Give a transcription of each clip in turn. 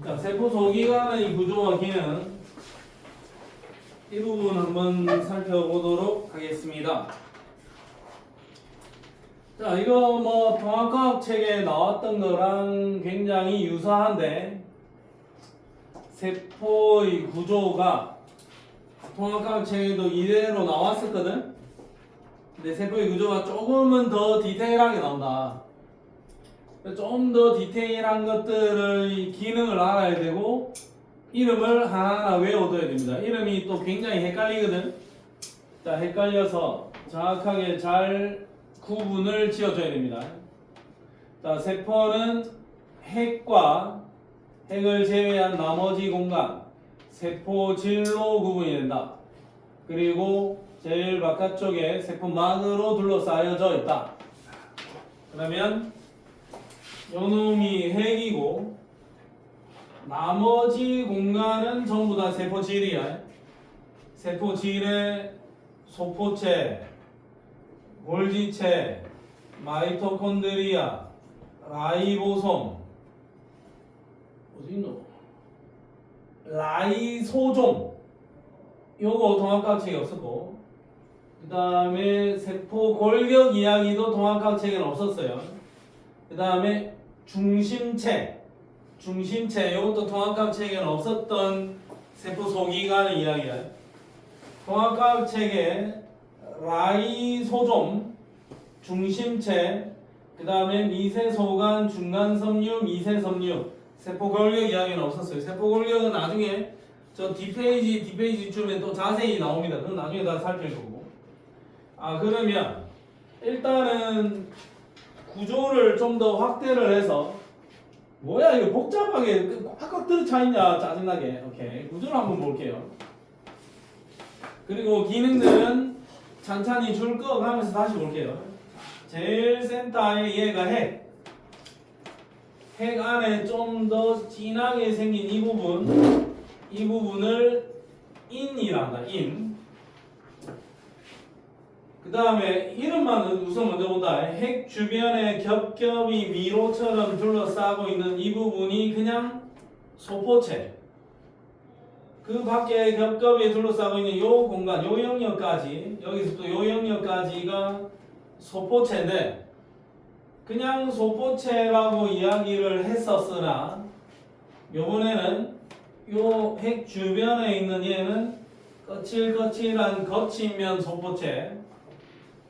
자, 세포 소기관의 구조와 기능 이 부분 한번 살펴보도록 하겠습니다. 자, 이거 뭐 통합과학 책에 나왔던 거랑 굉장히 유사한데 세포의 구조가 통합과학 책에도 이대로 나왔었거든. 근데 세포의 구조가 조금은 더 디테일하게 나온다. 좀 더 디테일한 것들의 기능을 알아야 되고 이름을 하나하나 외워둬야 됩니다. 이름이 또 굉장히 헷갈리거든. 자, 헷갈려서 정확하게 잘 구분을 지어줘야 됩니다. 자, 세포는 핵과 핵을 제외한 나머지 공간, 세포질로 구분이 된다. 그리고 제일 바깥쪽에 세포막으로 둘러싸여져 있다. 그러면 요놈이 핵이고 나머지 공간은 전부 다 세포질이야. 세포질의 소포체, 골지체, 마이토콘드리아, 라이보솜, 어디 있노? 라이소종. 요거 통합과학 책에 없었고, 그 다음에 세포 골격 이야기도 통합과학 책에는 없었어요. 그 다음에 중심체, 이것도 통합과학 책에는 없었던 세포 소기관의 이야기야. 통합과학 책에 라이소좀, 중심체, 그 다음에 미세소관, 중간섬유, 미세섬유, 세포 골격 이야기는 없었어요. 세포 골격은 나중에 저 뒷페이지쯤에 또 자세히 나옵니다. 그건 나중에 다 살펴보고. 그러면 일단은 구조를 좀 더 확대를 해서 뭐야 이거 복잡하게 꽉꽉 들어차 있냐 짜증나게. 오케이, 구조를 한번 볼게요. 그리고 기능들은 찬찬히 줄거 하면서 다시 볼게요. 제일 센터에 얘가 핵 안에 좀 더 진하게 생긴 이 부분을 인이란다. 인. 그 다음에 이름만 우선 먼저 본다. 핵 주변에 겹겹이 미로처럼 둘러싸고 있는 이 부분이 그냥 소포체. 그 밖에 겹겹이 둘러싸고 있는 요 공간, 요 영역까지, 여기서 또 요 영역까지가 소포체인데 그냥 소포체라고 이야기를 했었으나 요번에는 요 핵 주변에 있는 얘는 거칠거칠한 거친면 소포체,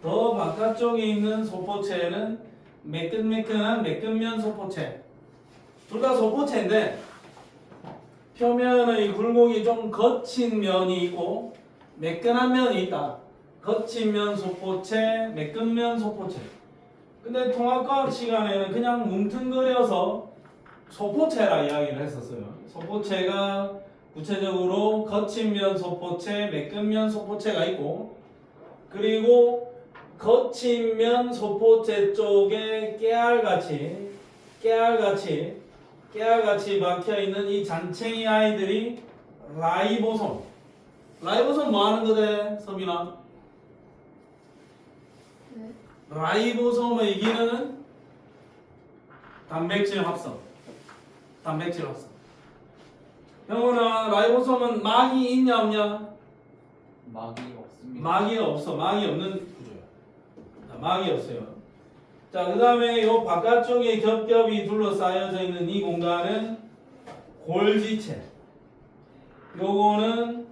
더 바깥쪽에 있는 소포체는 매끈매끈한 매끈면 소포체. 둘 다 소포체인데 표면의 굴곡이 좀 거친 면이 있고 매끈한 면이 있다. 거친 면 소포체, 매끈면 소포체. 근데 통합과학 시간에는 그냥 뭉뚱그려서 소포체라 이야기를 했었어요. 소포체가 구체적으로 거친 면 소포체, 매끈 면 소포체가 있고, 그리고 거친 면 소포체 쪽에 깨알같이 박혀 있는 이 잔챙이 아이들이 라이보솜. 라이보솜 뭐 하는 거대, 서빈아? 네. 라이보솜의 기능은 단백질 합성. 형훈아, 라이보솜은 막이 있냐 없냐? 막이 없습니다. 막이 없어. 막이 없는 구조야. 막이 없어요. 자, 그 다음에 요 바깥쪽에 겹겹이 둘러싸여져 있는 이 공간은 골지체. 요거는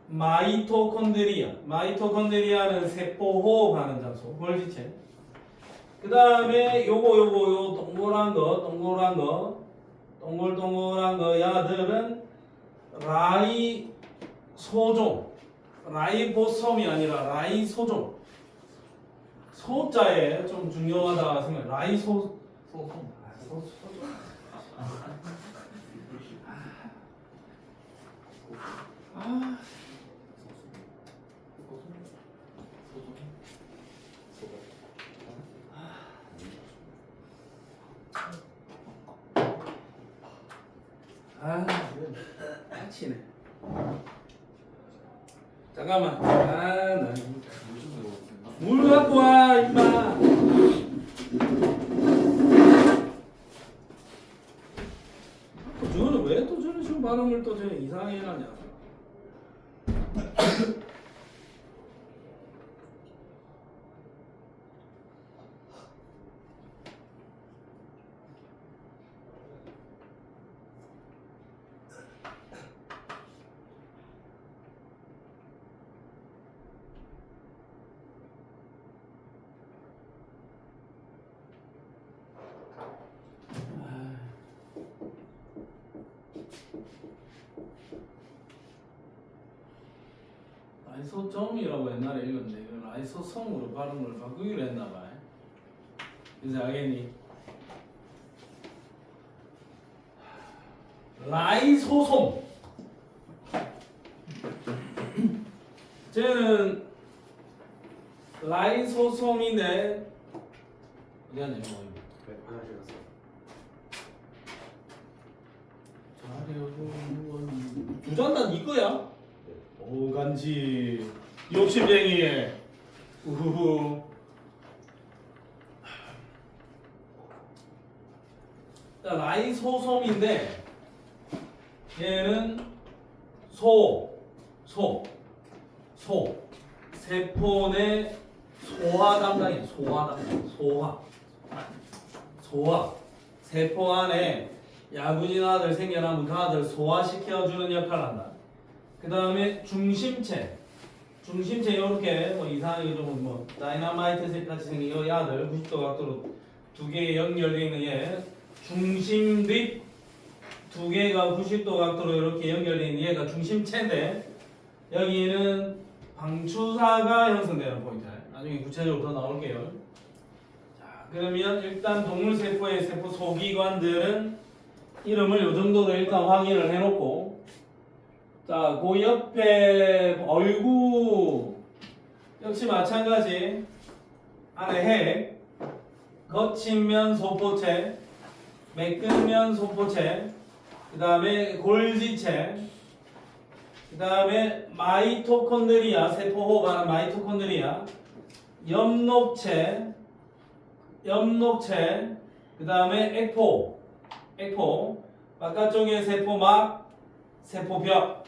마이토콘드리아. 마이토콘드리아는 세포 호흡하는 장소. 골지체. 그 다음에 요 동글동글한 거 야들은 라이소종. 라이보솜이 아니라 라이소종. 소자에 좀 중요하다 생각. 라이소 소송. 치네. 잠깐만. 나 물 갖고 와, 임마. 발음을 왜 또 저런 식으로 발음을 또 저런 이상하게 해놨냐? 라이소점이라고 옛날에 읽었는데 이걸 라이소솜으로 발음을 바꾸기로 했나봐요. 이제 알겠니? 라이소솜. 쟤는 라이소솜인데 어디 갔냐 이거. 네, 화장실 갔어요. 잘해요. 주전단 이거야? 네. 오간지 욕심쟁이. 우후후. 자, 라이소솜인데 얘는 소 세포 내 소화 담당이야. 소화 세포 안에 야구진 아들 생겨나면 그 아들 소화시켜주는 역할을 한다. 그 다음에 중심체 이렇게 뭐 이상하게 좀 뭐 다이너마이트 같이 생긴 이 아들 90도 각도로 두 개의 연결되어 있는 얘 중심뒷 두 개가 90도 각도로 이렇게 연결되어 있는 얘가 중심체인데 여기는 방추사가 형성되는 포인트예요. 나중에 구체적으로 더 나올게요. 자, 그러면 일단 동물 세포의 세포 소기관들은 이름을 요 정도로 일단 확인을 해놓고, 자, 그 옆에 얼구 역시 마찬가지 안에 핵, 거친 면 소포체, 매끈 면 소포체, 그 다음에 골지체, 그 다음에 마이토콘드리아, 세포 호흡하는 마이토콘드리아, 엽록체, 그 다음에 액포, 바깥쪽에 세포막, 세포벽,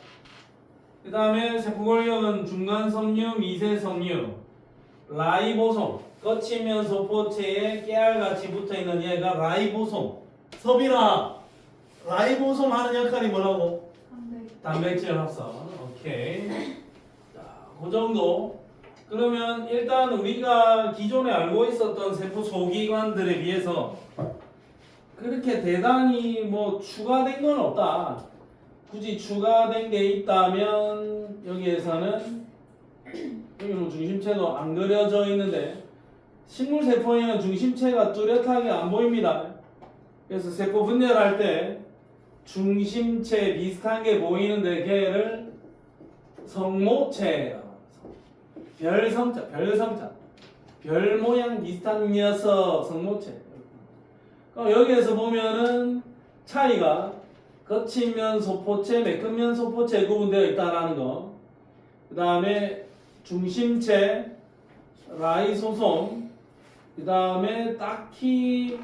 그 다음에 세포골격은 중간섬유, 미세섬유, 라이보솜, 거치면 소포체에 깨알같이 붙어있는 얘가 라이보솜. 서빈아, 라이보솜 하는 역할이 뭐라고? 단백질 합성. 오케이. 자, 그 정도. 그러면 일단 우리가 기존에 알고 있었던 세포 소기관들에 비해서 그렇게 대단히 뭐 추가된 건 없다. 굳이 추가된 게 있다면 여기에서는 여기는 중심체도 안 그려져 있는데 식물 세포에는 중심체가 뚜렷하게 안 보입니다. 그래서 세포 분열할 때 중심체 비슷한 게 보이는데 걔를 성모체라고 합니다. 별성자 별 모양 비슷한 녀석 성모체. 그럼 여기에서 보면은 차이가 거친 면 소포체, 매끈 면 소포체 구분되어 있다라는 거. 그 다음에 중심체, 라이소솜, 그 다음에 딱히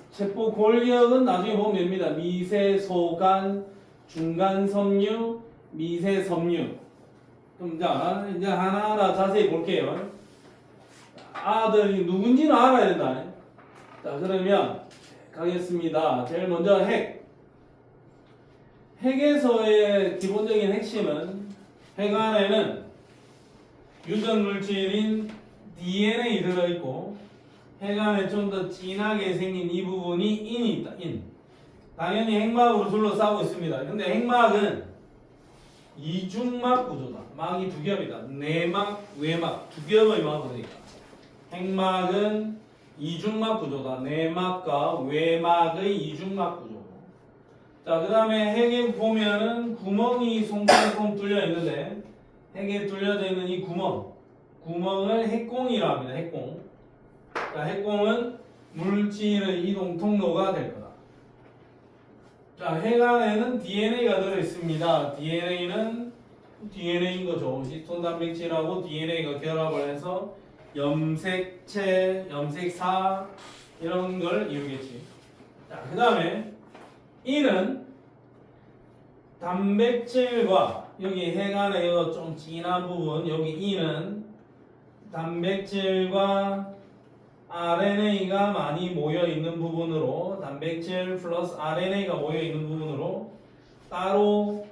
세포 골격은 나중에 보면 됩니다. 미세소간, 중간섬유, 미세섬유. 그럼 자, 이제 하나하나 자세히 볼게요. 아들이 누군지는 알아야 된다. 자, 그러면 가겠습니다. 제일 먼저 핵. 핵에서의 기본적인 핵심은 핵 안에는 유전 물질인 DNA 들어있고 핵 안에 좀 더 진하게 생긴 이 부분이 인이 있다. 당연히 핵막으로 둘러싸고 있습니다. 근데 핵막은 이중막 구조다. 막이 두 겹이다. 내막, 외막 두 겹의 막으니까 핵막은 이중막 구조다. 내막과 외막의 이중막 구조고. 자, 그 다음에 핵에 보면은 구멍이 송송송 뚫려 있는데 핵에 뚫려져 있는 이 구멍을 핵공이라고 합니다. 핵공. 자, 핵공은 물질의 이동 통로가 될 거다. 자, 핵 안에는 DNA가 들어 있습니다. DNA인 거죠. 히스톤 단백질하고 DNA가 결합을 해서 염색체, 염색사 이런 걸 이루겠지. 자, 그 다음에 이는 단백질과 여기 해간의 이거 좀 진한 부분 여기 E는 단백질과 RNA가 많이 모여 있는 부분으로 단백질 플러스 RNA가 모여 있는 부분으로 따로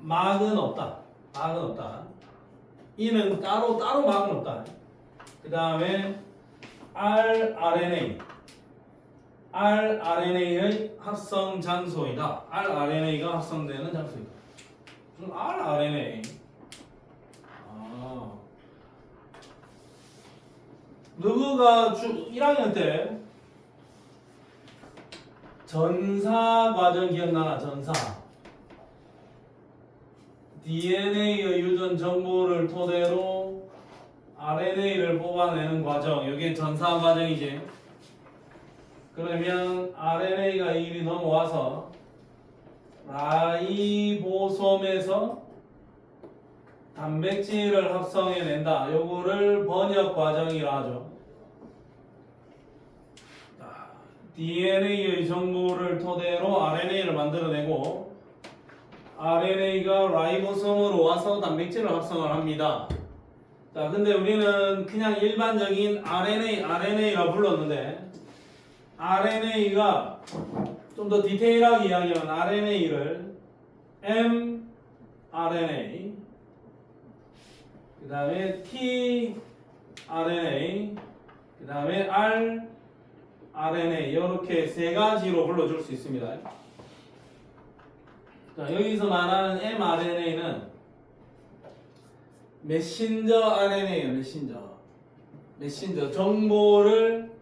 막은 없다. 막은 없다. E는 따로 막은 없다. 그 다음에 rRNA의 합성 장소이다. rRNA가 합성되는 장소이다. 무슨 rRNA? 누구가 1학년 때 전사 과정 기억나나? 전사. DNA의 유전 정보를 토대로 RNA를 뽑아내는 과정. 이게 전사 과정이지. 그러면 RNA가 이리 넘어와서 라이보솜에서 단백질을 합성해낸다. 요거를 번역 과정이라 하죠. DNA의 정보를 토대로 RNA를 만들어내고 RNA가 라이보솜으로 와서 단백질을 합성을 합니다. 자, 근데 우리는 그냥 일반적인 RNA라 불렀는데 RNA가 좀 더 디테일하게 이야기하면 RNA를 mRNA 그 다음에 tRNA 그 다음에 rRNA 이렇게 세 가지로 불러줄 수 있습니다. 자, 여기서 말하는 mRNA는 메신저 RNA예요. 메신저 정보를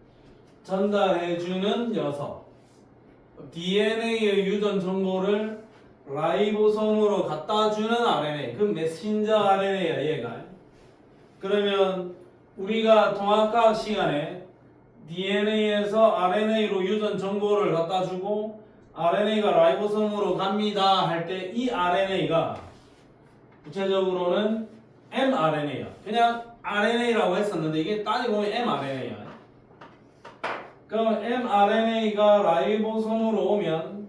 전달해주는 녀석. DNA의 유전 정보를 라이보솜으로 갖다주는 RNA. 그 메신저 RNA야 얘가. 그러면 우리가 통합과학 시간에 DNA에서 RNA로 유전 정보를 갖다주고 RNA가 라이보솜으로 갑니다 할 때 이 RNA가 구체적으로는 mRNA야. 그냥 RNA라고 했었는데 이게 따지고 보면 mRNA야. 그럼 mRNA가 라이보솜으로 오면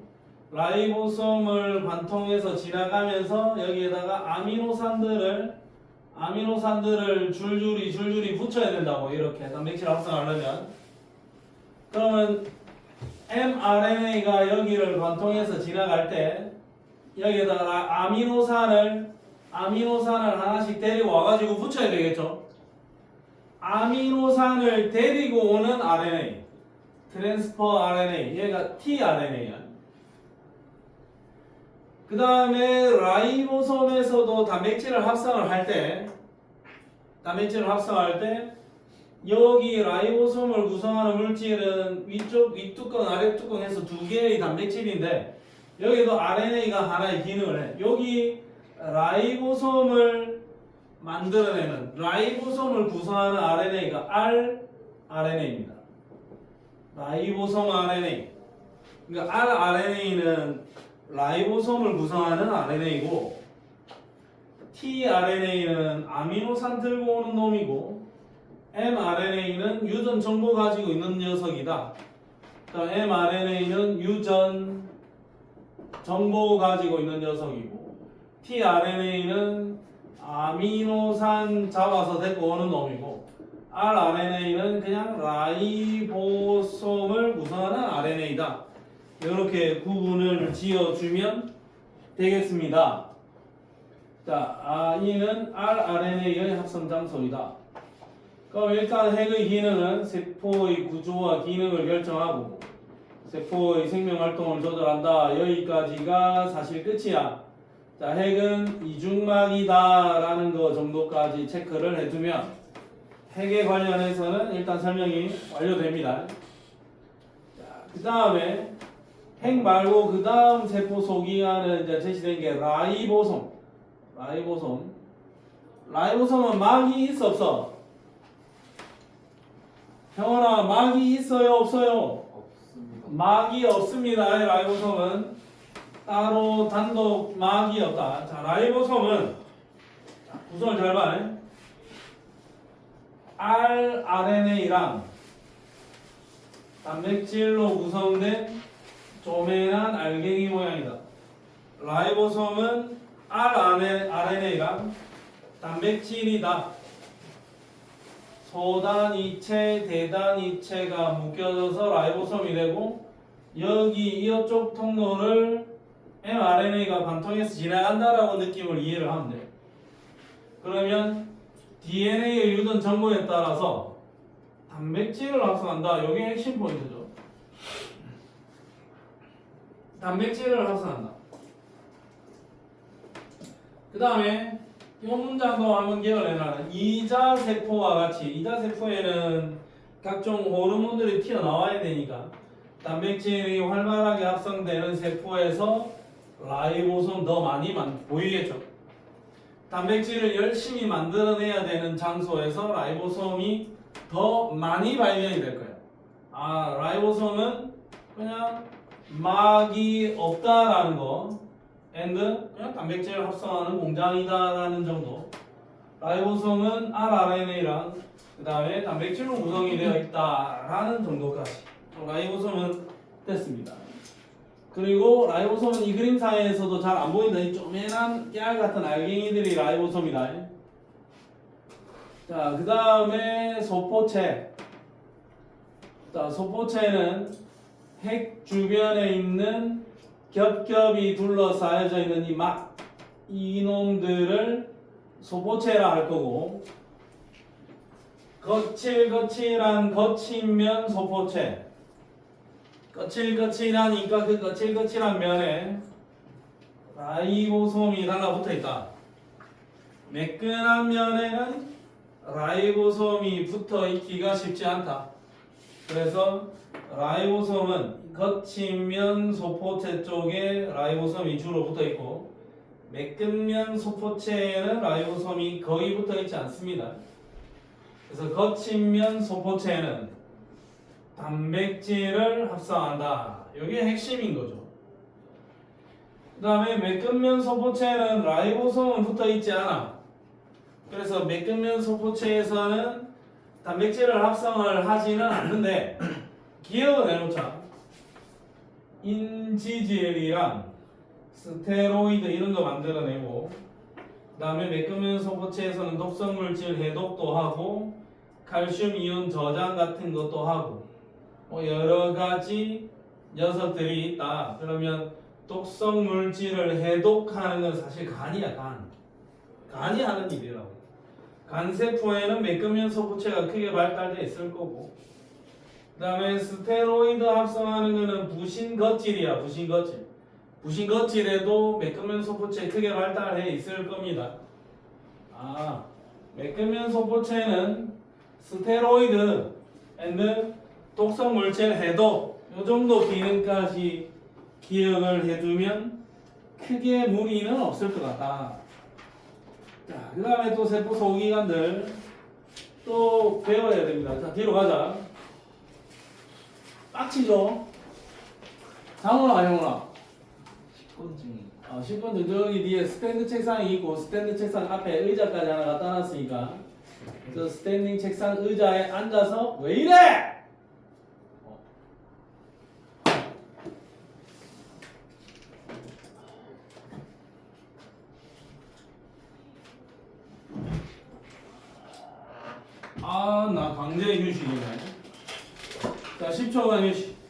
라이보솜을 관통해서 지나가면서 여기에다가 아미노산들을 줄줄이 붙여야 된다고. 이렇게 단백질 합성하려면 그러면 mRNA가 여기를 관통해서 지나갈 때 여기에다가 아미노산을 하나씩 데리고 와가지고 붙여야 되겠죠. 아미노산을 데리고 오는 RNA 트랜스퍼 RNA 얘가 tRNA야. 그 다음에 라이보솜에서도 단백질을 합성을 할 때 여기 라이보솜을 구성하는 물질은 윗뚜껑 아랫뚜껑 해서 두 개의 단백질인데 여기도 RNA가 하나의 기능을 해. 여기 라이보솜을 만들어내는 라이보솜을 구성하는 RNA가 rRNA입니다. 라이보솜 RNA. 그러니까 rRNA는 라이보솜을 구성하는 RNA이고 tRNA는 아미노산 들고 오는 놈이고 mRNA는 유전 정보 가지고 있는 녀석이다. mRNA는 유전 정보 가지고 있는 녀석이고 tRNA는 아미노산 잡아서 데리고 오는 놈이고 rRNA는 그냥 라이보솜을 구성하는 RNA다. 이렇게 구분을 지어주면 되겠습니다. 자, E는 rRNA의 합성 장소이다. 그럼 일단 핵의 기능은 세포의 구조와 기능을 결정하고 세포의 생명활동을 조절한다. 여기까지가 사실 끝이야. 자, 핵은 이중막이다 라는 거 정도까지 체크를 해두면 핵에 관련해서는 일단 설명이 완료됩니다. 자, 그 다음에 핵 말고 그 다음 세포 소기관은 이제 제시된 게 라이보솜은 막이 있어 없어? 형원아, 막이 있어요 없어요? 없습니다. 막이 없습니다. 라이보솜은 따로 단독 막이 없다. 자, 라이보솜은 구성을 잘 봐. rRNA랑 단백질로 구성된 조그만한 알갱이 모양이다. 라이보솜은 rRNA랑 단백질이다. 소단위체, 대단위체가 묶여져서 라이보솜이 되고 여기 이쪽 통로를 mRNA가 관통해서 지나간다라고 느낌을 이해를 하면 돼요. 그러면 DNA의 유전 정보에 따라서 단백질을 합성한다. 이게 핵심 포인트죠. 단백질을 합성한다. 그 다음에 이 문장도 한번 기억해놔라. 이자세포와 같이 이자세포에는 각종 호르몬들이 튀어나와야 되니까 단백질이 활발하게 합성되는 세포에서 라이보솜 더 많이 보이겠죠. 단백질을 열심히 만들어내야 되는 장소에서 라이보솜이 더 많이 발견이 될 거예요. 아, 라이보솜은 그냥 막이 없다라는 거, 그냥 단백질을 합성하는 공장이다라는 정도. 라이보솜은 rRNA랑 그 다음에 단백질로 구성이 되어 있다라는 정도까지. 라이보솜은 됐습니다. 그리고 라이보솜은 이 그림상에서도 잘 안 보인다. 이 쪼매난 깨알 같은 알갱이들이 라이보솜이다. 자, 그 다음에 소포체. 자, 소포체는 핵 주변에 있는 겹겹이 둘러싸여져 있는 이놈들을 소포체라 할 거고, 거칠거칠한 거친면 소포체. 거칠거칠하니까 그 거칠거칠한 면에 라이보솜이 달라붙어 있다. 매끈한 면에는 라이보솜이 붙어 있기가 쉽지 않다. 그래서 라이보솜은 거친 면 소포체 쪽에 라이보솜이 주로 붙어 있고, 매끈 면 소포체에는 라이보솜이 거의 붙어 있지 않습니다. 그래서 거친 면 소포체는 단백질을 합성한다. 이게 핵심인 거죠. 그 다음에 매끈면 소포체는 라이보솜은 붙어 있지 않아. 그래서 매끈면 소포체에서는 단백질을 합성을 하지는 않는데, 기억을 해놓자. 인지질이랑 스테로이드 이런 거 만들어내고, 그 다음에 매끈면 소포체에서는 독성물질 해독도 하고, 칼슘 이온 저장 같은 것도 하고, 여러 가지 녀석들이 있다. 그러면 독성 물질을 해독하는 건 사실 간이야, 간이 하는 일이라고. 간세포에는 매끈면 소포체가 크게 발달되어 있을 거고, 그 다음에 스테로이드 합성하는 거는 부신거질이야, 부신거질. 부신거질에도 매끈면 소포체 크게 발달해 있을 겁니다. 아, 매끈면 소포체는 스테로이드 앤드 독성 물질 해독 이 정도 기능까지 기억을 해두면 크게 무리는 없을 것 같다. 자, 그 다음에 또 세포 소기관들 또 배워야 됩니다. 자, 뒤로 가자. 빡치죠? 장훈아, 형훈아. 10분 저기 뒤에 스탠드 책상이 있고, 스탠드 책상 앞에 의자까지 하나 갖다 놨으니까 저 스탠딩 책상 의자에 앉아서 왜 이래? 아, 나 강제 휴식이네. 자, 10초간 휴식.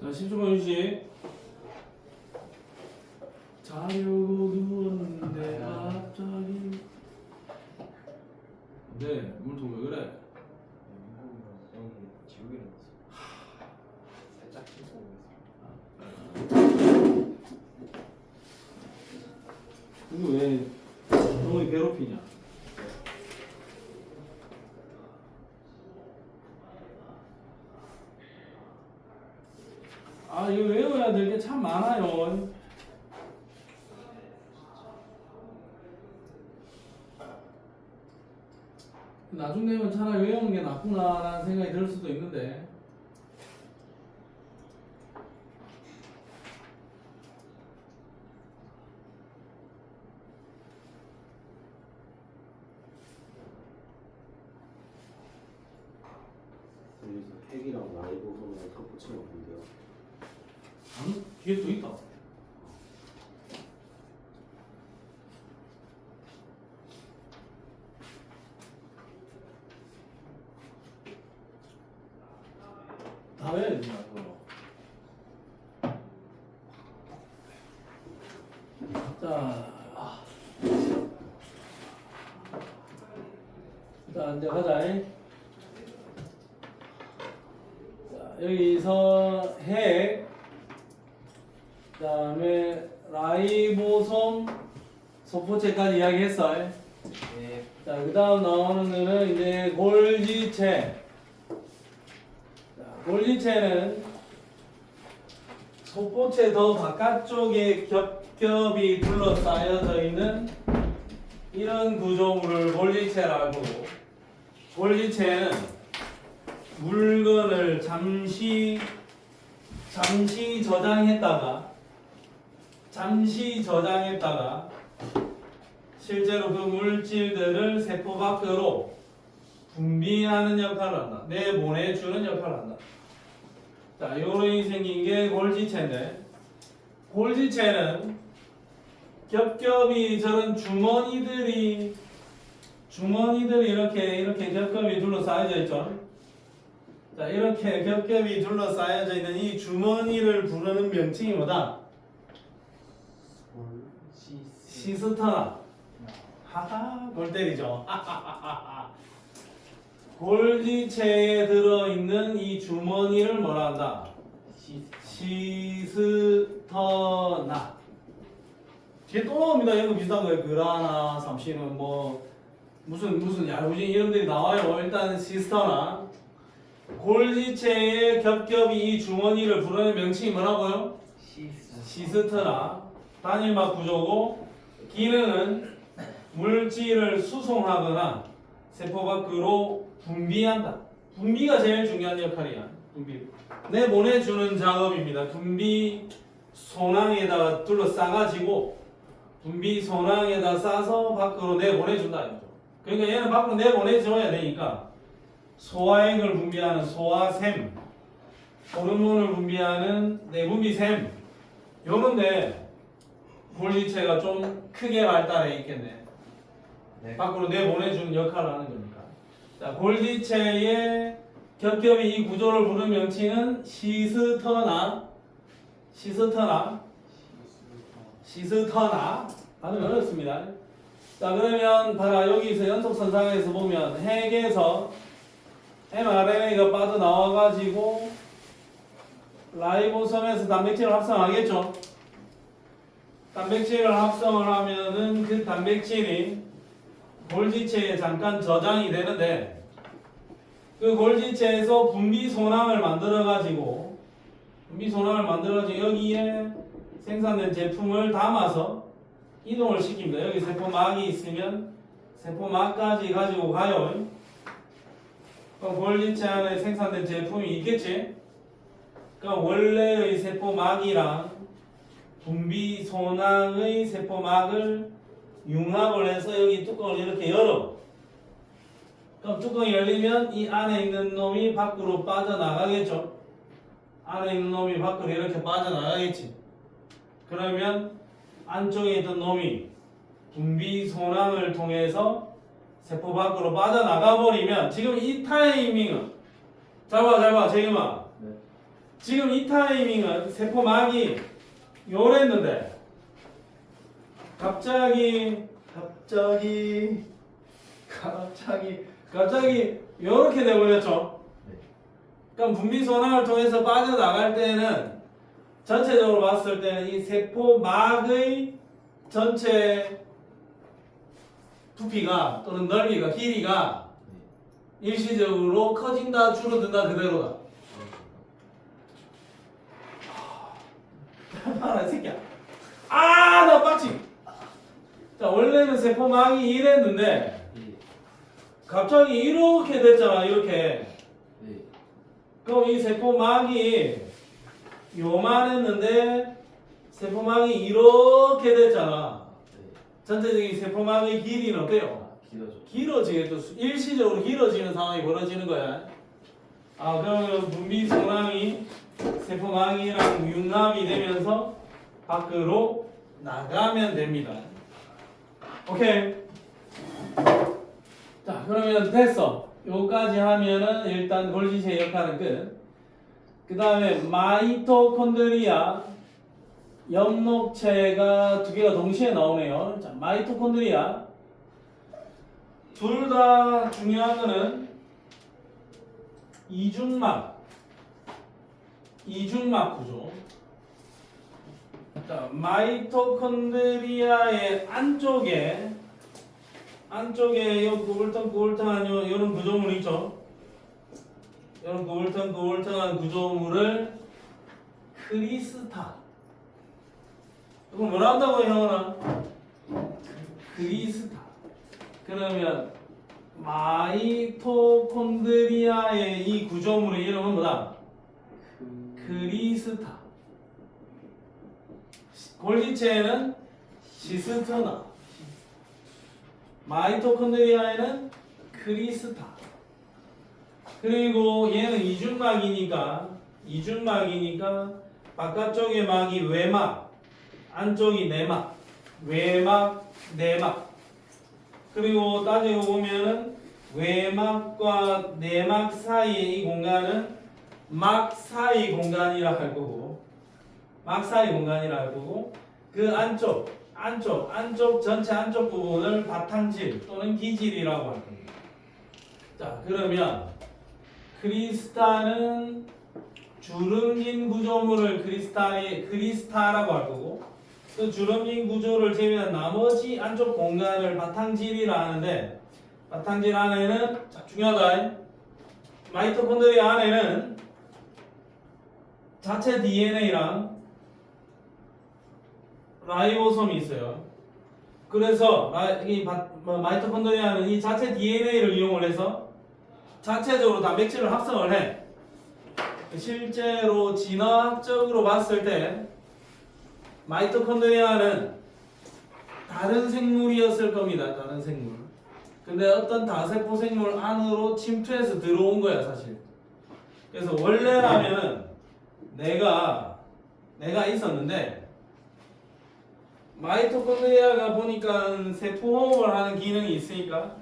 자, 10초간 휴식. 자려고 누웠는데 갑자기. 네, 물통 왜 그래? 지우개 넣었어. 살짝 찍고 이거 왜 너무 괴롭히냐? 아 이거 외워야 될 게 참 많아요. 나중 되면 차라리 외우는 게 낫구나라는 생각이 들 수도 있는데. 여기서 핵이랑 라이보솜이랑 덧붙이면 없는데요. 아니 뒤에 또 있다. 다 외워야 된다 그거. 자, 자 이제 가자. 자 여기서 핵, 그다음에 라이보솜, 소포체까지 이야기했어. 네. 자 그다음 나오는 거는 이제 골지체. 골지체는 소포체 더 바깥쪽에 겹겹이 둘러싸여져 있는 이런 구조물을 골지체라고. 골지체는 물건을 잠시 저장했다가 실제로 그 물질들을 세포 밖으로 분비하는 역할을 한다. 내보내주는 역할을 한다. 자, 요런이 생긴 게 골지체인데, 골지체는 겹겹이 저런 주머니들이 이렇게 겹겹이 둘러싸여져 있죠. 자, 이렇게 겹겹이 둘러싸여져 있는 이 주머니를 부르는 명칭이 뭐다? 시스터나. 하하, 골 때리죠. 골지체에 들어있는 이 주머니를 뭐라 한다? 시스터나. 뒤에 또 나옵니다. 이거 비슷한 거예요. 그라나, 삼시는 뭐 무슨 야구진 이름들이 나와요. 일단 시스터나. 골지체에 겹겹이 이 주머니를 부르는 명칭이 뭐라고요? 시스터나. 단일막 구조고, 기능은 물질을 수송하거나 세포 밖으로 분비한다. 분비가 제일 중요한 역할이야. 분비. 내보내주는 작업입니다. 분비 소낭에다가 둘러싸가지고 분비 소낭에다 싸서 밖으로 내보내준다. 이거죠. 그러니까 얘는 밖으로 내보내줘야 되니까 소화액을 분비하는 소화샘, 호르몬을 분비하는 내분비샘, 요런데 골지체가 좀 크게 발달해 있겠네. 네. 밖으로 내보내주는 역할을 하는 거니까. 자, 골지체의 겹겹이 이 구조를 부르는 명칭은 시스터나. 아주 어렵습니다. 자, 그러면 봐라. 여기서 연속선상에서 보면 핵에서 mRNA가 빠져나와가지고 라이보솜에서 단백질을 합성하겠죠. 단백질을 합성을 하면은 그 단백질이 골지체에 잠깐 저장이 되는데, 그 골지체에서 분비소낭을 만들어가지고 여기에 생산된 제품을 담아서 이동을 시킵니다. 여기 세포막이 있으면 세포막까지 가지고 가요. 그럼 골지체 안에 생산된 제품이 있겠지? 그럼 원래의 세포막이랑 분비소낭의 세포막을 융합을 해서 여기 뚜껑을 이렇게 열어. 그럼 뚜껑이 열리면 이 안에 있는 놈이 밖으로 빠져나가겠죠. 안에 있는 놈이 밖으로 이렇게 빠져나가겠지. 그러면 안쪽에 있던 놈이 분비소낭을 통해서 세포 밖으로 빠져나가 버리면, 지금 이 타이밍은 잘 봐 재경아. 네. 지금 이 타이밍은 세포막이 요랬는데 갑자기 요렇게 돼버렸죠. 네. 그럼 분비소낭을 통해서 빠져나갈 때는 전체적으로 봤을 때는 이 세포막의 전체 부피가 또는 넓이가, 길이가 일시적으로 커진다, 줄어든다, 그대로다. 하잖아 이 새끼야. 아 나 빡치. 자 원래는 세포망이 이랬는데 예. 갑자기 이렇게 됐잖아 이렇게. 예. 그럼 이 세포막이 요만했는데 세포막이 이렇게 됐잖아. 네. 전체적인 세포막의 길이는 어때요? 아, 길어져. 길어지겠죠. 일시적으로 길어지는 상황이 벌어지는 거야. 아 그러면 분비 성랑이 세포막이랑 융합이 되면서 밖으로 나가면 됩니다. 오케이. 자 그러면 됐어. 요까지 하면은 일단 골지체의 역할은 끝. 그 다음에 마이토콘드리아 엽록체가 두 개가 동시에 나오네요. 자 마이토콘드리아 둘 다 중요한 거는 이중막 구조. 자 마이토콘드리아의 안쪽에 요 구불텅구불텅한 요런 구조물 있죠. 이런 구불텅구불텅한 구조물을 크리스타. 이거 뭐라 한다고 형아? 크리스타. 그러면 마이토콘드리아의 이 구조물의 이름은 뭐다? 크리스타. 골지체에는 시스터나. 마이토콘드리아에는 크리스타. 그리고 얘는 이중막이니까 바깥쪽의 막이 외막, 안쪽이 내막, 외막, 내막. 그리고 따지고 보면은 외막과 내막 사이의 이 공간은 막 사이 공간이라 할 거고, 그 안쪽 전체 안쪽 부분을 바탕질 또는 기질이라고 할 겁니다. 자, 그러면 크리스타는 주름진 구조물을 크리스타라고 할 거고, 그 주름진 구조를 제외한 나머지 안쪽 공간을 바탕질이라 하는데, 바탕질 안에는 자, 중요하다. 마이토콘드리아 안에는 자체 DNA랑 라이보솜이 있어요. 그래서 마이토콘드리아는 이 자체 DNA를 이용을 해서 자체적으로 단백질을 합성을 해. 실제로 진화학적으로 봤을 때 마이토콘드리아는 다른 생물이었을 겁니다. 다른 생물. 근데 어떤 다세포 생물 안으로 침투해서 들어온 거야 사실. 그래서 원래라면은 내가 있었는데 마이토콘드리아가 보니까 세포 호흡을 하는 기능이 있으니까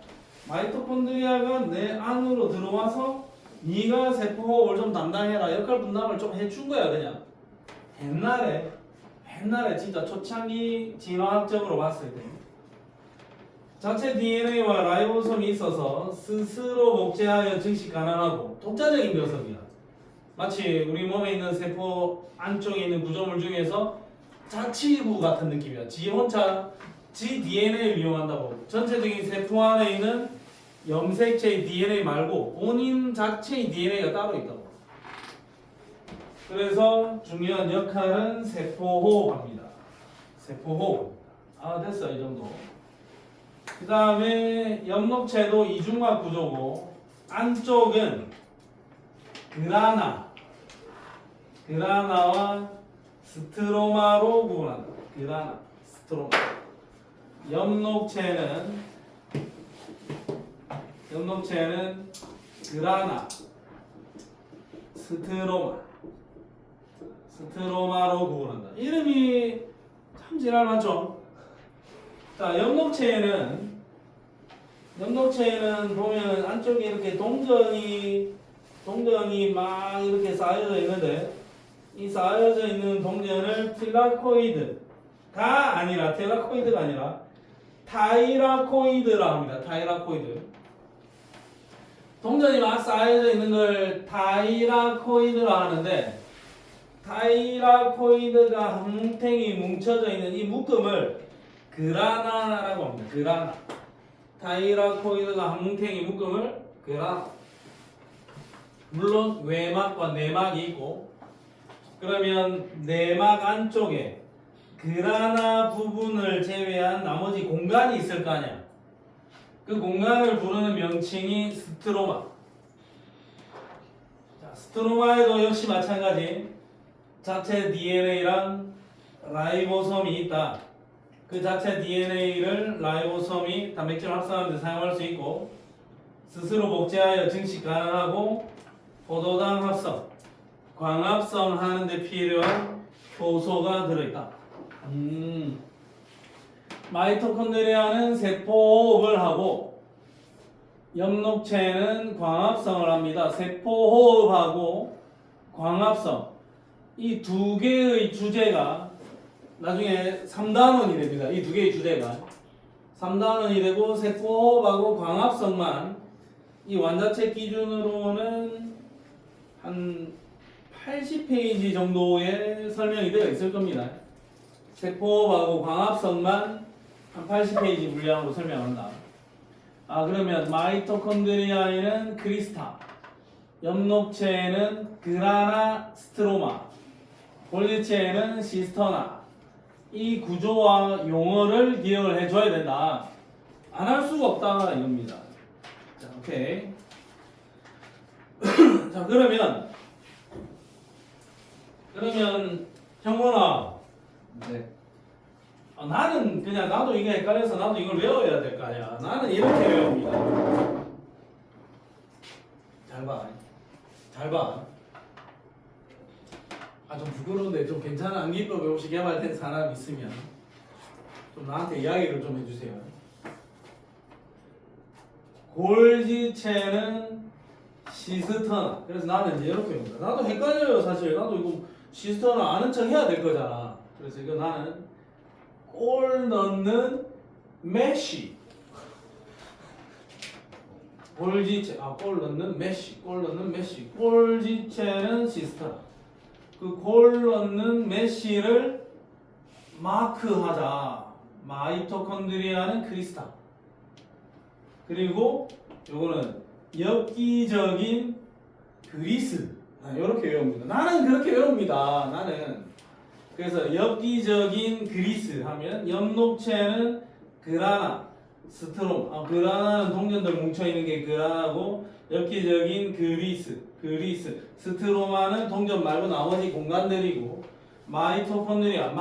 마이토콘드리아가 내 안으로 들어와서 네가 세포 호흡을 좀 담당해라 역할 분담을 좀 해준 거야 그냥. 옛날에 진짜 초창기 진화학적으로 봤을 때 자체 DNA와 라이보솜이 있어서 스스로 복제하여 증식 가능하고 독자적인 녀석이야. 마치 우리 몸에 있는 세포 안쪽에 있는 구조물 중에서 자치구 같은 느낌이야. 지 혼자 지 DNA를 이용한다고. 전체적인 세포 안에 있는 염색체의 DNA 말고 본인 자체의 DNA가 따로 있다고. 그래서 중요한 역할은 세포호흡합니다. 세포호흡. 아 됐어 이 정도. 그 다음에 엽록체도 이중막 구조고 안쪽은 그라나와 스트로마로 구분한다. 그라나, 스트로마. 엽록체는 그라나, 스트로마로 구분한다. 이름이 참 지랄 많죠? 자, 엽록체에는 보면 안쪽에 이렇게 동전이 막 이렇게 쌓여져 있는데 이 쌓여져 있는 동전을 틸라코이드가 아니라 타이라코이드라 합니다. 타이라코이드. 동전이 막 쌓여져 있는 걸 타이라코이드라 하는데 타이라코이드가 한 뭉탱이 뭉쳐져 있는 이 묶음을 그라나라고 합니다. 그라나. 타이라코이드가 한 뭉탱이 묶음을 그라나. 물론 외막과 내막이 있고 그러면 내막 안쪽에 그라나 부분을 제외한 나머지 공간이 있을 거 아니야. 그 공간을 부르는 명칭이 스트로마. 자, 스트로마에도 역시 마찬가지. 자체 DNA랑 라이보솜이 있다. 그 자체 DNA를 라이보솜이 단백질 합성하는 데 사용할 수 있고 스스로 복제하여 증식 가능하고 포도당 합성, 광합성 하는 데 필요한 효소가 들어있다. 마이토콘드리아는 세포호흡을 하고 엽록체는 광합성을 합니다. 세포호흡하고 광합성 이 두 개의 주제가 나중에 3단원이 됩니다. 이 두 개의 주제가 3단원이 되고 세포호흡하고 광합성만 이 완자체 기준으로는 한 80페이지 정도의 설명이 되어 있을 겁니다. 세포호흡하고 광합성만 한 80페이지 분량으로 설명한다. 그러면 마이토콘드리아에는 크리스타, 엽록체에는 그라나 스트로마, 골기체에는 시스터나. 이 구조와 용어를 기억을 해줘야 된다. 안 할 수가 없다 이겁니다. 자, 오케이. 자, 그러면 형원아, 네. 나는 그냥 나도 이게 헷갈려서 나도 이걸 외워야 될 거 아니야. 나는 이렇게 외웁니다. 잘 봐. 잘 봐. 좀 부끄러운데 좀 괜찮은 암기법이 혹시 개발된 사람 있으면 좀 나한테 이야기를 좀 해주세요. 골지체는 시스터나. 그래서 나는 이제 이렇게 외웁니다. 나도 헷갈려요 사실. 나도 이거 시스터나 아는 척 해야 될 거잖아. 그래서 이거 나는 골 넣는 메쉬. 골지체, 골 넣는 메쉬. 골 넣는 메쉬. 골지체는 시스터나. 그 골 넣는 메쉬를 마크하자. 마이토콘드리아는 크리스타. 그리고 요거는 엽기적인 그리스. 이렇게 외웁니다. 나는 그렇게 외웁니다. 나는. 그래서 엽기적인 그리스 하면 엽록체는 그라나, 스트롬. 그라나는 동전들 뭉쳐있는 게 그라나고 엽기적인 그리스. 스트로마는 동전 말고 나머지 공간들이고 마이토콘드리아,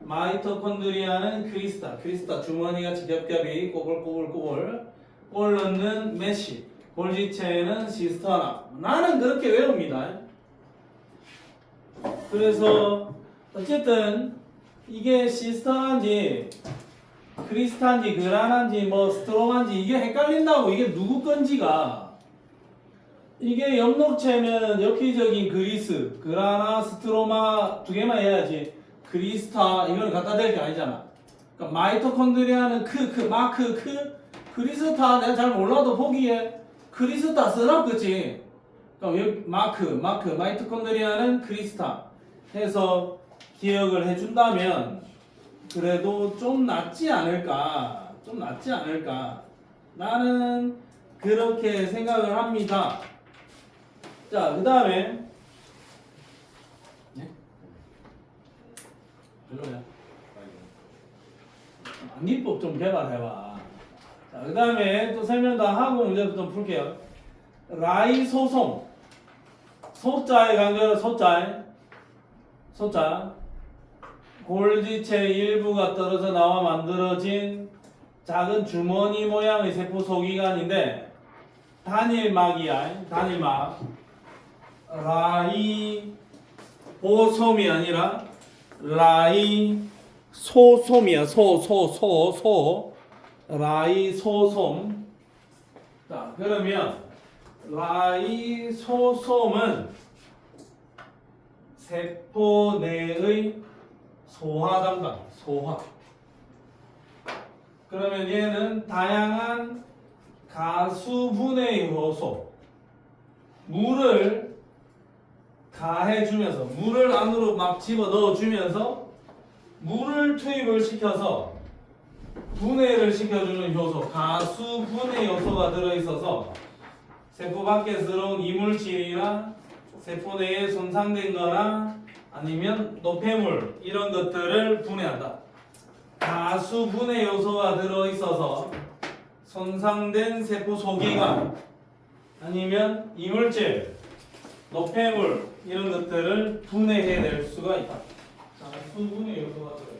마이토콘드리아는 크리스타 주머니같이 겹겹이 꼬불꼬불꼬불. 골 넣는 메쉬. 골지체는 시스터나. 나는 그렇게 외웁니다. 그래서 어쨌든 이게 시스터인지 크리스탄지 그라난지 뭐 스트로만지 이게 헷갈린다고. 이게 누구 건지가. 이게 엽록체면 엽기적인 그리스, 그라나, 스트로마 두 개만 해야지. 크리스타 이거는 갖다 댈 게 아니잖아. 그러니까 마이토콘드리아는 크리스타 내가 잘 몰라도 보기에 크리스타 쓰라 그치? 그러니까 여기 마이토콘드리아는 크리스타 해서 기억을 해준다면 그래도 좀 낫지 않을까. 나는 그렇게 생각을 합니다. 자, 그 다음에 별로야. 암기법 좀 개발해봐. 자, 그 다음에 또 설명 다 하고 문제도 좀 풀게요. 라이소솜. 소자에 강조를 소자. 골지체 일부가 떨어져 나와 만들어진 작은 주머니 모양의 세포 소기관인데 단일막이야. 라이보솜이 아니라 라이소솜이야. 라이소솜. 자, 그러면 라이소솜은 세포 내의 소화 담당. 그러면 얘는 다양한 가수분해 효소, 물을 가해주면서, 물을 안으로 막 집어 넣어주면서 물을 투입을 시켜서 분해를 시켜주는 효소, 가수분해 요소가 들어있어서 세포 밖에 들어온 이물질이나 세포 내에 손상된 거나 아니면 노폐물 이런 것들을 분해한다. 다수 분해 요소가 들어있어서 손상된 세포 소기관 아니면 이물질, 노폐물 이런 것들을 분해해낼 수가 있다. 다수 분해 요소가 들어있다.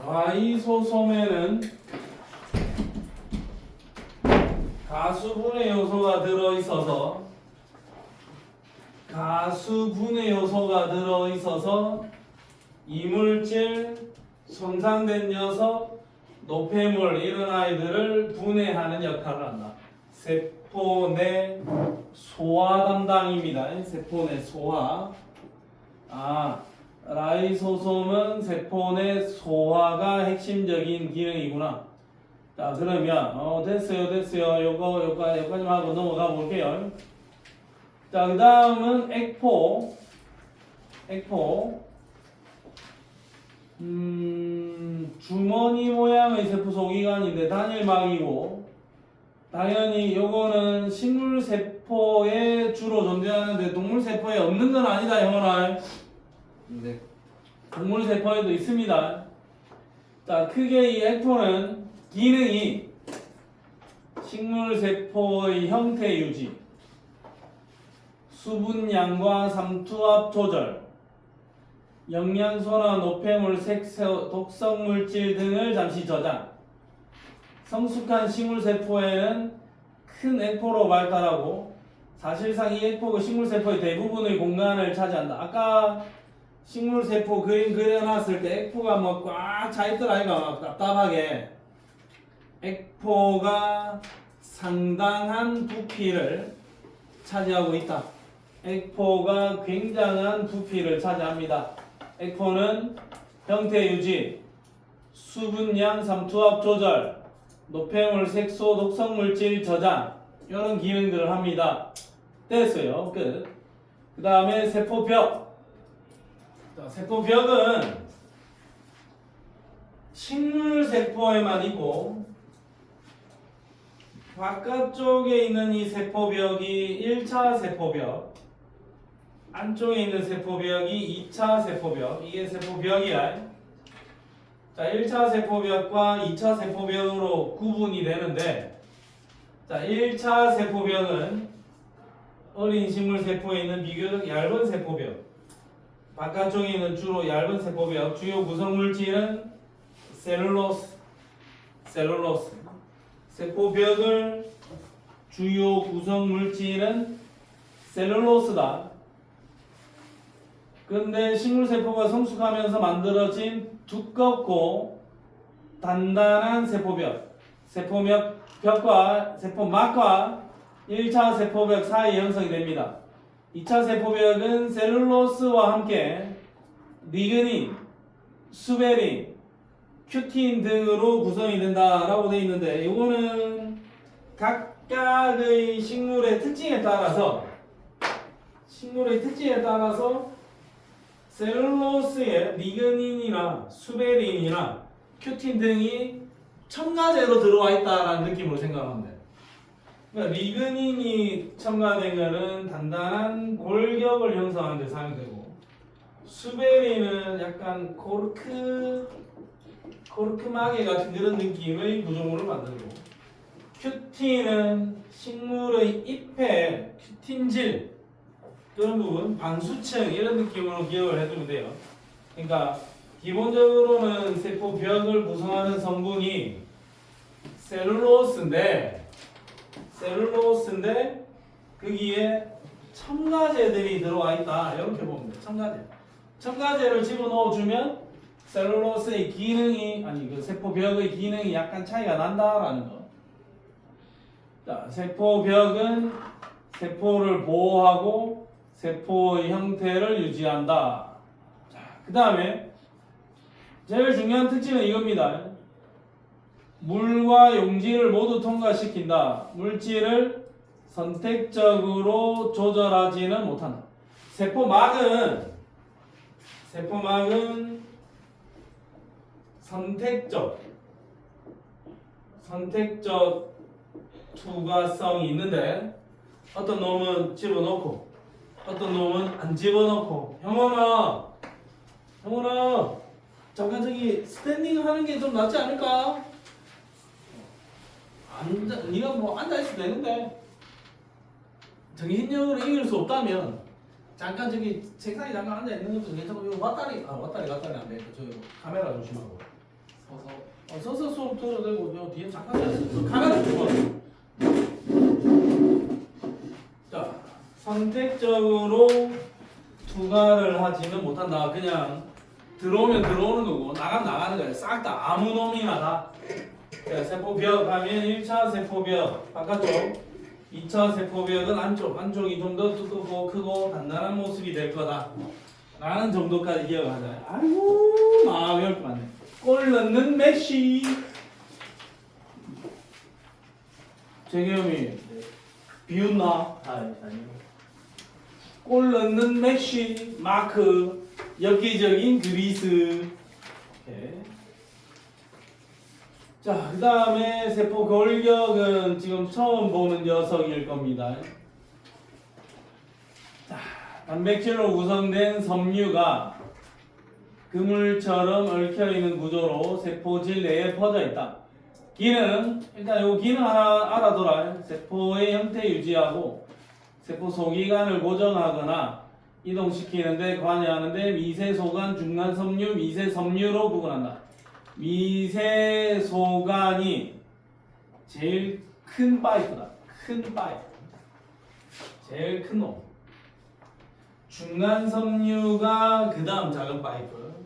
라이소솜에는 가수분해 요소가 들어있어서 이물질, 손상된 녀석, 노폐물 이런 아이들을 분해하는 역할을 한다. 세포 내 소화 담당입니다. 세포 내 소화. 라이소솜은 세포 내 소화가 핵심적인 기능이구나. 자, 그러면 됐어요. 여기까지만 하고 넘어가 볼게요. 자, 그 다음은 액포. 주머니 모양의 세포 소기관인데 단일막이고, 당연히 요거는 식물 세포에 주로 존재하는데 동물 세포에 없는 건 아니다, 형아. 네. 동물 세포에도 있습니다. 자, 크게 이 액포는 기능이 식물 세포의 형태 유지, 수분량과 삼투압 조절, 영양소나 노폐물, 색소, 독성 물질 등을 잠시 저장. 성숙한 식물 세포에는 큰 액포로 발달하고, 사실상 이 액포가 식물 세포의 대부분의 공간을 차지한다. 아까 식물 세포 그림 그려놨을 때 액포가 뭐 꽉 차 있더라, 이거 막 답답하게. 액포가 상당한 부피를 차지하고 있다. 액포가 굉장한 부피를 차지합니다. 액포는 형태 유지, 수분량 삼투압 조절, 노폐물, 색소, 독성 물질 저장 이런 기능들을 합니다. 됐어요. 끝. 그 다음에 세포벽. 자, 세포벽은 식물 세포에만 있고, 바깥쪽에 있는 이 세포벽이 1차 세포벽, 안쪽에 있는 세포벽이 2차 세포벽, 이게 세포벽이야. 자, 1차 세포벽과 2차 세포벽으로 구분이 되는데, 자, 1차 세포벽은 어린 식물 세포에 있는 비교적 얇은 세포벽, 바깥쪽에 있는 주로 얇은 세포벽, 주요 구성물질은 셀룰로스. 세포벽을 주요 구성물질은 셀룰로스다. 근데 식물세포가 성숙하면서 만들어진 두껍고 단단한 세포벽, 세포막과 1차 세포벽 사이 형성이 됩니다. 2차 세포벽은 셀룰로스와 함께 리그닌, 수베린, 큐틴 등으로 구성이 된다라고 되어 있는데, 이거는 각각의 식물의 특징에 따라서 셀룰로스에 리그닌이나 수베린이나 큐틴 등이 첨가제로 들어와 있다라는 느낌으로 생각하면 돼요. 그러니까 리그닌이 첨가된 거는 단단한 골격을 형성하는 데 사용되고, 수베린은 약간 코르크마개 같은 그런 느낌의 구조물을 만들고, 큐틴은 식물의 잎에 큐틴질 그런 부분, 반수층 이런 느낌으로 기억을 해두면 돼요. 그러니까 기본적으로는 세포벽을 구성하는 성분이 셀룰로스인데 거기에 첨가제들이 들어와 있다, 이렇게 보면 돼요. 첨가제를 집어넣어주면 셀룰로스의 기능이, 그 세포벽의 기능이 약간 차이가 난다라는 거. 자, 세포벽은 세포를 보호하고 세포의 형태를 유지한다. 자, 그 다음에 제일 중요한 특징은 이겁니다. 물과 용질을 모두 통과시킨다. 물질을 선택적으로 조절하지는 못한다. 세포막은 선택적 투과성이 있는데 어떤 놈은 집어넣고 어떤 놈은 안 집어넣고 형원아 잠깐 저기 스탠딩 하는 게 좀 낫지 않을까? 네가 뭐 앉아있어도 되는데 정신력으로 이길 수 없다면 잠깐 저기 책상에 잠깐 앉아있는 것도 괜찮고 이거 왔다리 안 돼. 저기 카메라 조심하고 서서 수업 들어도 되고 저 뒤에 잠깐 앉아있어. 카메라 조심하고. 자, 선택적으로 투과를 하지는 못한다. 그냥 들어오면 들어오는 거고 나가면 나가는 거야. 싹 다 아무 놈이나 다. 자, 세포벽 하면 1차 세포벽 바깥쪽, 2차 세포벽은 안쪽이 좀 더 두껍고 크고 단단한 모습이 될 거다 라는 정도까지 기억하자. 아이고 외울 게 많네. 골 넣는 메시. 재겸이 비웃나? 아니요. 골 넣는 메시, 마크, 엽기적인 그리스. 오케이. 자, 그 다음에 세포 골격은 지금 처음 보는 녀석일 겁니다. 자, 단백질로 구성된 섬유가 그물처럼 얽혀있는 구조로 세포질 내에 퍼져 있다. 기능, 일단 이 기능 하나 알아둬라. 세포의 형태 유지하고 세포 소기관을 고정하거나 이동시키는데 관여하는데 미세소관, 중간섬유, 미세섬유로 구분한다. 미세소관이 제일 큰 파이프다. 큰 파이프. 제일 큰 놈. 중간섬유가 그 다음 작은 파이프.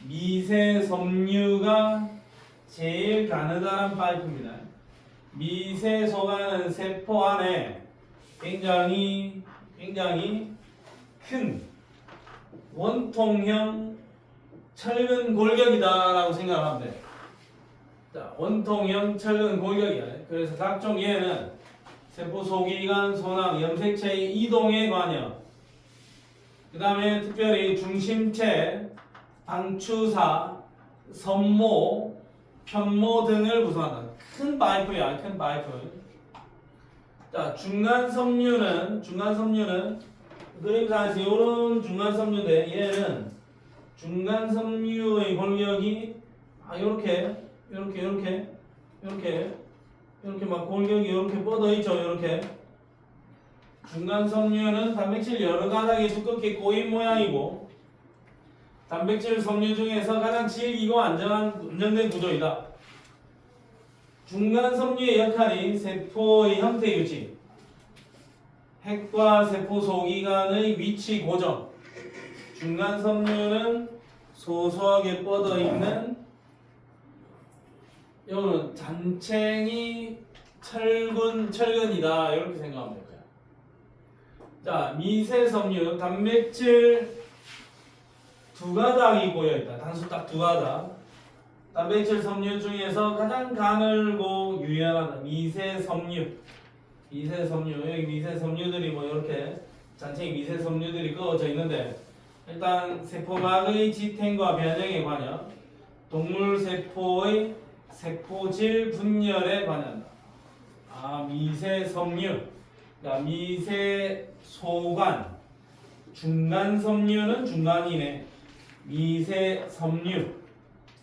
미세섬유가 제일 가느다란 파이프입니다. 미세소관은 세포 안에 굉장히 큰 원통형 철근 골격이다라고 생각하면 돼. 자, 원통형 철근 골격이야. 그래서 각종 얘는 세포 소기관, 소낭, 염색체의 이동에 관여. 그 다음에 특별히 중심체, 방추사, 섬모, 편모 등을 구성한다. 큰 파이프야, 큰 파이프. 자, 중간섬유는 그림상에서 이런 중간섬유인데 얘는 중간섬유의 골격이 이렇게 막 골격이 이렇게 뻗어 있죠. 이렇게 중간섬유는 단백질 여러 가닥이 두껍게 꼬인 모양이고 단백질 섬유 중에서 가장 질기고 안정된 구조이다. 중간섬유의 역할이 세포의 형태 유지, 핵과 세포 소기관의 위치 고정. 중간섬유는 소소하게 뻗어 있는 이거는 잔챙이 철근이다 이렇게 생각하면 될 거야. 자, 미세섬유 단백질 두 가닥이 고여 있다. 단수 딱 두 가닥. 단백질 섬유 중에서 가장 가늘고 유연하다. 미세섬유. 여기 미세섬유들이 뭐 이렇게 잔챙이 미세섬유들이 그어져 있는데 일단 세포막의 지탱과 변형에 관여, 동물 세포의 세포질 분열에 관여한다. 미세섬유, 그러니까 미세소관, 중간섬유는 중간이네. 미세섬유,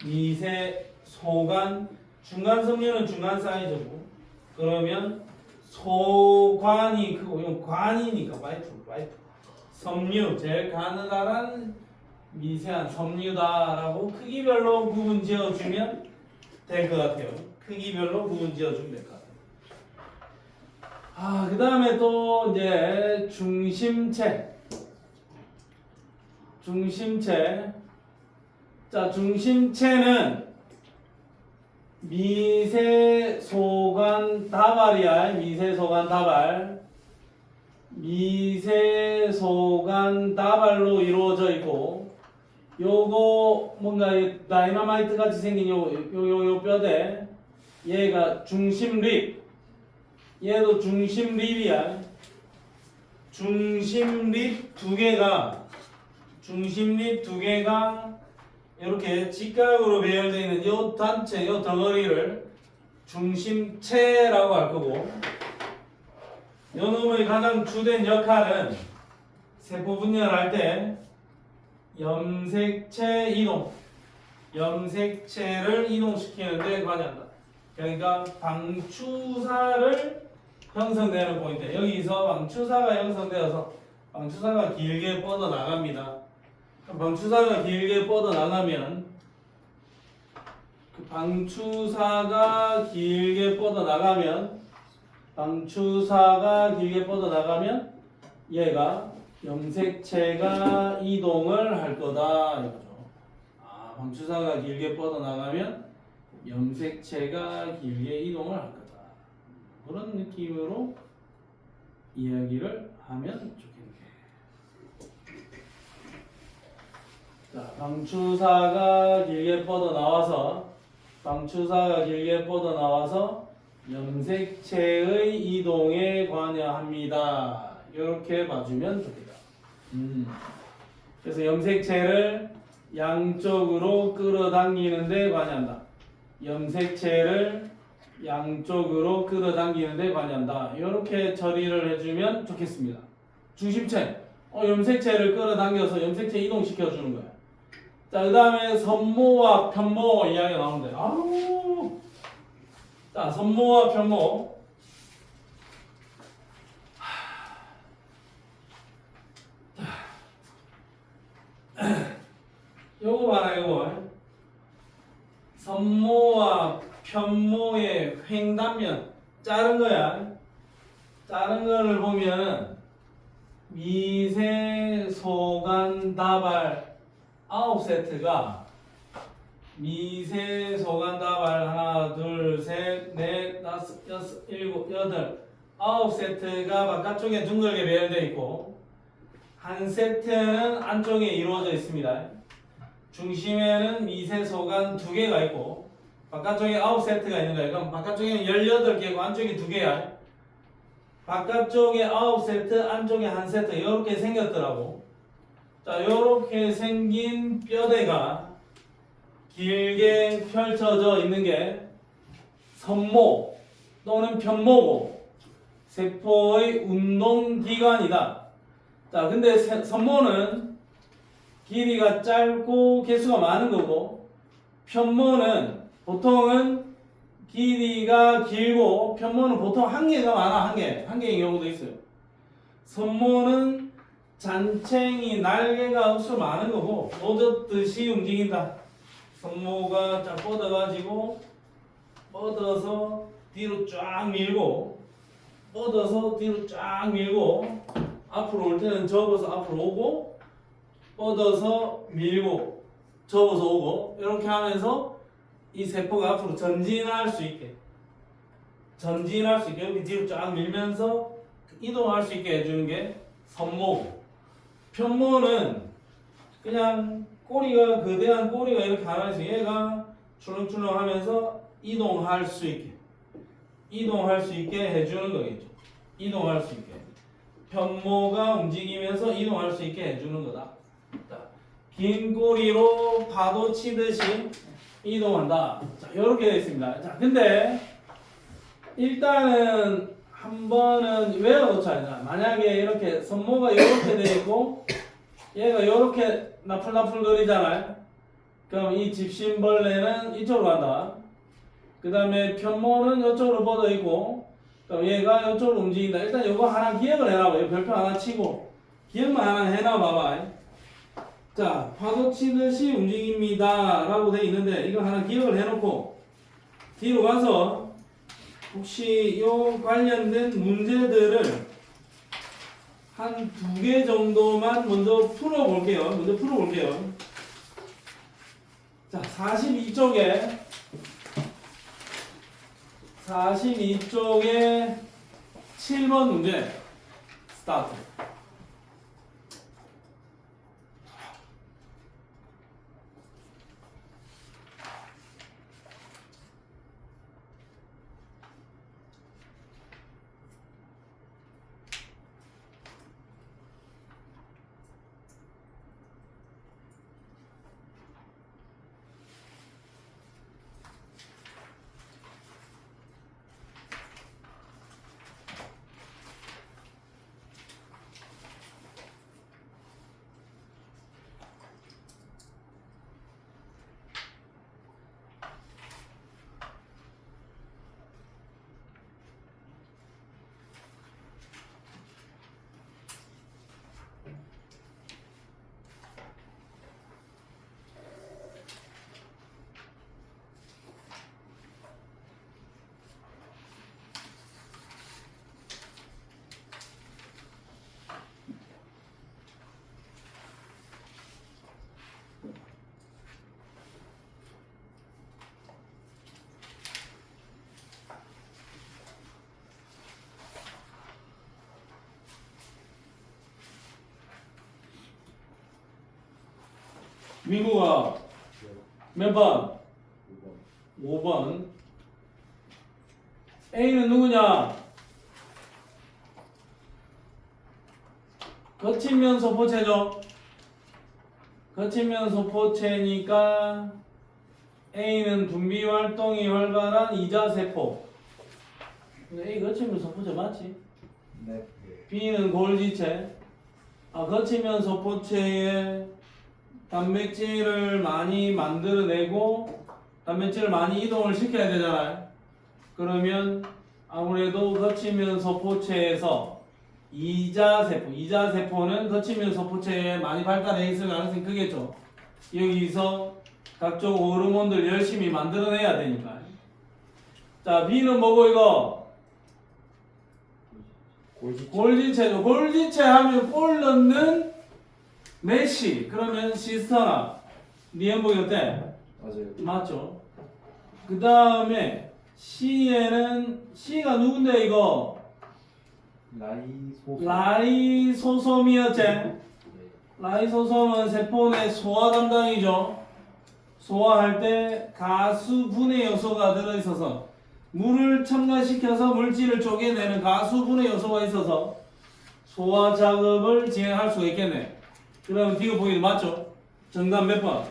미세소관, 중간섬유는 중간 사이즈고 그러면 소관이 크고 이건 관이니까 파이프. 섬유, 제일 가느다란 미세한 섬유다라고 크기별로 구분 지어주면 될 것 같아요. 크기별로 구분 지어주면 될 것 같아요. 그 다음에 또 이제 중심체. 자, 중심체는 미세소관 다발이야. 미세소관 다발로 이루어져 있고 요거 뭔가 다이너마이트 같이 생긴 요 뼈대 얘가 중심립. 얘도 중심립이야. 중심립 두 개가 이렇게 직각으로 배열되어 있는 이 단체, 이 덩어리를 중심체라고 할 거고, 요놈의 가장 주된 역할은 세포 분열할 때 염색체 이동, 염색체를 이동시키는 데 관여한다. 그러니까 방추사를 형성되는 포인트. 여기서 방추사가 형성되어서 방추사가 길게 뻗어 나갑니다. 방추사가 길게 뻗어 나가면 방추사가 길게 뻗어 나가면 얘가 염색체가 이동을 할 거다 이거죠. 아, 방추사가 길게 뻗어 나가면 염색체가 길게 이동을 할 거다. 그런 느낌으로 이야기를 하면 좋겠네. 자, 방추사가 길게 뻗어 나와서 염색체의 이동에 관여합니다. 이렇게 봐주면 좋겠다. 그래서 염색체를 양쪽으로 끌어당기는 데 관여한다. 이렇게 처리를 해주면 좋겠습니다. 중심체, 염색체를 끌어당겨서 염색체 이동시켜주는 거야. 자, 그 다음에 선모와 편모 이야기가 나오는데, 자, 선모와 편모. 요거 봐라, 요거. 선모와 편모의 횡단면, 자른 거야. 자른 거를 보면은, 미세, 소간, 다발 9세트가 미세, 소간, 다발 하나, 둘, 셋, 넷, 다섯, 여섯, 일곱, 여덟 9세트가 바깥쪽에 둥글게 배열되어 있고 한 세트는 안쪽에 이루어져 있습니다. 중심에는 미세, 소간 2개가 있고 바깥쪽에 9세트가 있는 거예요. 그럼 바깥쪽에는 18개고 안쪽에 2개야. 바깥쪽에 9세트, 안쪽에 1세트 이렇게 생겼더라고. 자, 이렇게 생긴 뼈대가 길게 펼쳐져 있는 게 선모 또는 편모고 세포의 운동기관이다. 자, 근데 선모는 길이가 짧고 개수가 많은 거고 편모는 보통은 길이가 길고 편모는 보통 한 개가 많아. 한 개인 경우도 있어요. 선모는 잔챙이 날개가 없어 많은 거고 노젓듯이 움직인다. 선모가 쫙 뻗어가지고 뻗어서 뒤로 쫙 밀고 뻗어서 뒤로 쫙 밀고 앞으로 올 때는 접어서 앞으로 오고 뻗어서 밀고 접어서 오고 이렇게 하면서 이 세포가 앞으로 전진할 수 있게 여기 뒤로 쫙 밀면서 이동할 수 있게 해주는 게 선모고 편모는 그냥 꼬리가 거대한 꼬리가 이렇게 하나 있어 얘가 출렁출렁 하면서 이동할 수 있게 해주는 거겠죠. 이동할 수 있게 편모가 움직이면서 이동할 수 있게 해주는 거다. 자, 긴 꼬리로 파도 치듯이 이동한다. 자, 이렇게 되어 있습니다. 자, 근데 일단은 한 번은 외워놓자. 만약에 이렇게 선모가 이렇게 되어 있고 얘가 이렇게 나풀나풀 거리잖아요. 그럼 이 집신벌레는 이쪽으로 간다. 그 다음에 편모는 이쪽으로 뻗어 있고 그럼 얘가 이쪽으로 움직인다. 일단 이거 하나 기억을 해놔봐. 별표 하나 치고 기억만 하나 해놔봐봐. 자, 파도 치듯이 움직입니다 라고 돼 있는데 이거 하나 기억을 해놓고 뒤로 가서 혹시 이 관련된 문제들을 한 2개 정도만 먼저 풀어볼게요. 자, 42쪽에 7번 문제 스타트. 민구가 몇 번? 5번. A는 누구냐? 거친면 소포체죠. 거친면 소포체니까 A는 분비 활동이 활발한 이자세포. A 거치면 소포체 맞지? 네. B는 골지체. 거치면 소포체에 단백질을 많이 만들어내고 단백질을 많이 이동을 시켜야 되잖아요. 그러면 아무래도 거치면 소포체에서 이자세포는 거치면 소포체에 많이 발달해 있을 가능성이 크겠죠. 여기서 각종 호르몬들 열심히 만들어내야 되니까. 자, B는 뭐고 이거? 골지체죠. 골지체 하면 골 넣는 메시. 그러면 시스터나 니은복이 어때? 맞아요. 맞죠. 그 다음에 C에는 C가 누군데 이거? 라이소솜이었지? 라이소솜은 세포 내 소화 담당이죠. 소화할 때 가수분해 요소가 들어있어서 물을 첨가시켜서 물질을 쪼개내는 가수분해 요소가 있어서 소화 작업을 진행할 수가 있겠네. 그럼 D가 보기는 맞죠? 정답 몇 번?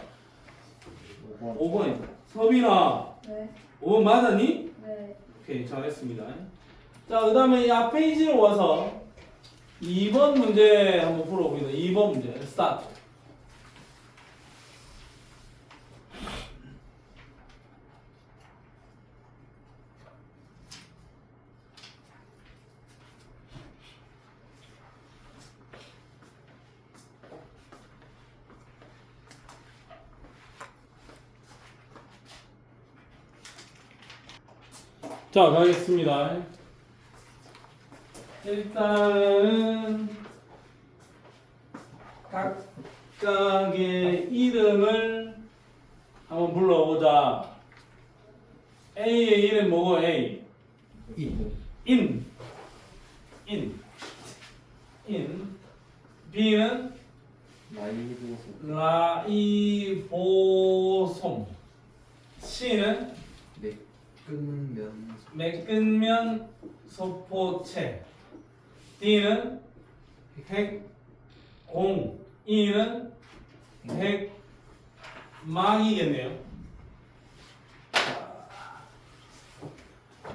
5번이다. 서빈아, 네. 5번 맞았니? 네. 오케이, 잘했습니다. 자, 그 다음에 이 앞 페이지로 와서 2번 문제 한번 풀어봅니다. 2번 문제, 스타트. 자, 가겠습니다. 일단은 각각의 이름을 한번 불러보자. A의 이름 뭐고? A. 인. B는 라이보솜. C는 매끈면 소포체. D는 핵공. E는 핵막이겠네요.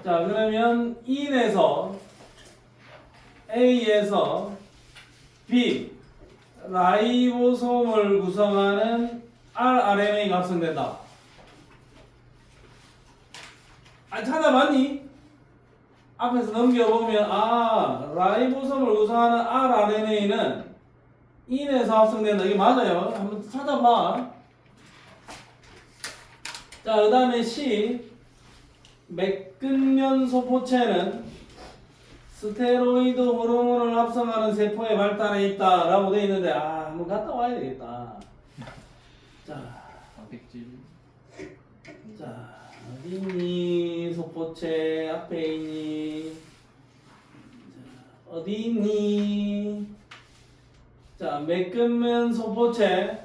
자, 그러면 인에서 A에서 B 라이보솜을 구성하는 rRNA가 합성된다. 찾아봤니? 앞에서 넘겨보면 라이보솜을 구성하는 rRNA는 인에서 합성된다. 이게 맞아요. 한번 찾아봐. 자, 그 다음에 C 매끈면 소포체는 스테로이드 호르몬을 합성하는 세포에 발달해 있다 라고 되어 있는데 한번 갔다 와야 되겠다. 자, 어디 있니? 소포체 앞에 있니? 어디 있니? 자, 매끈면 소포체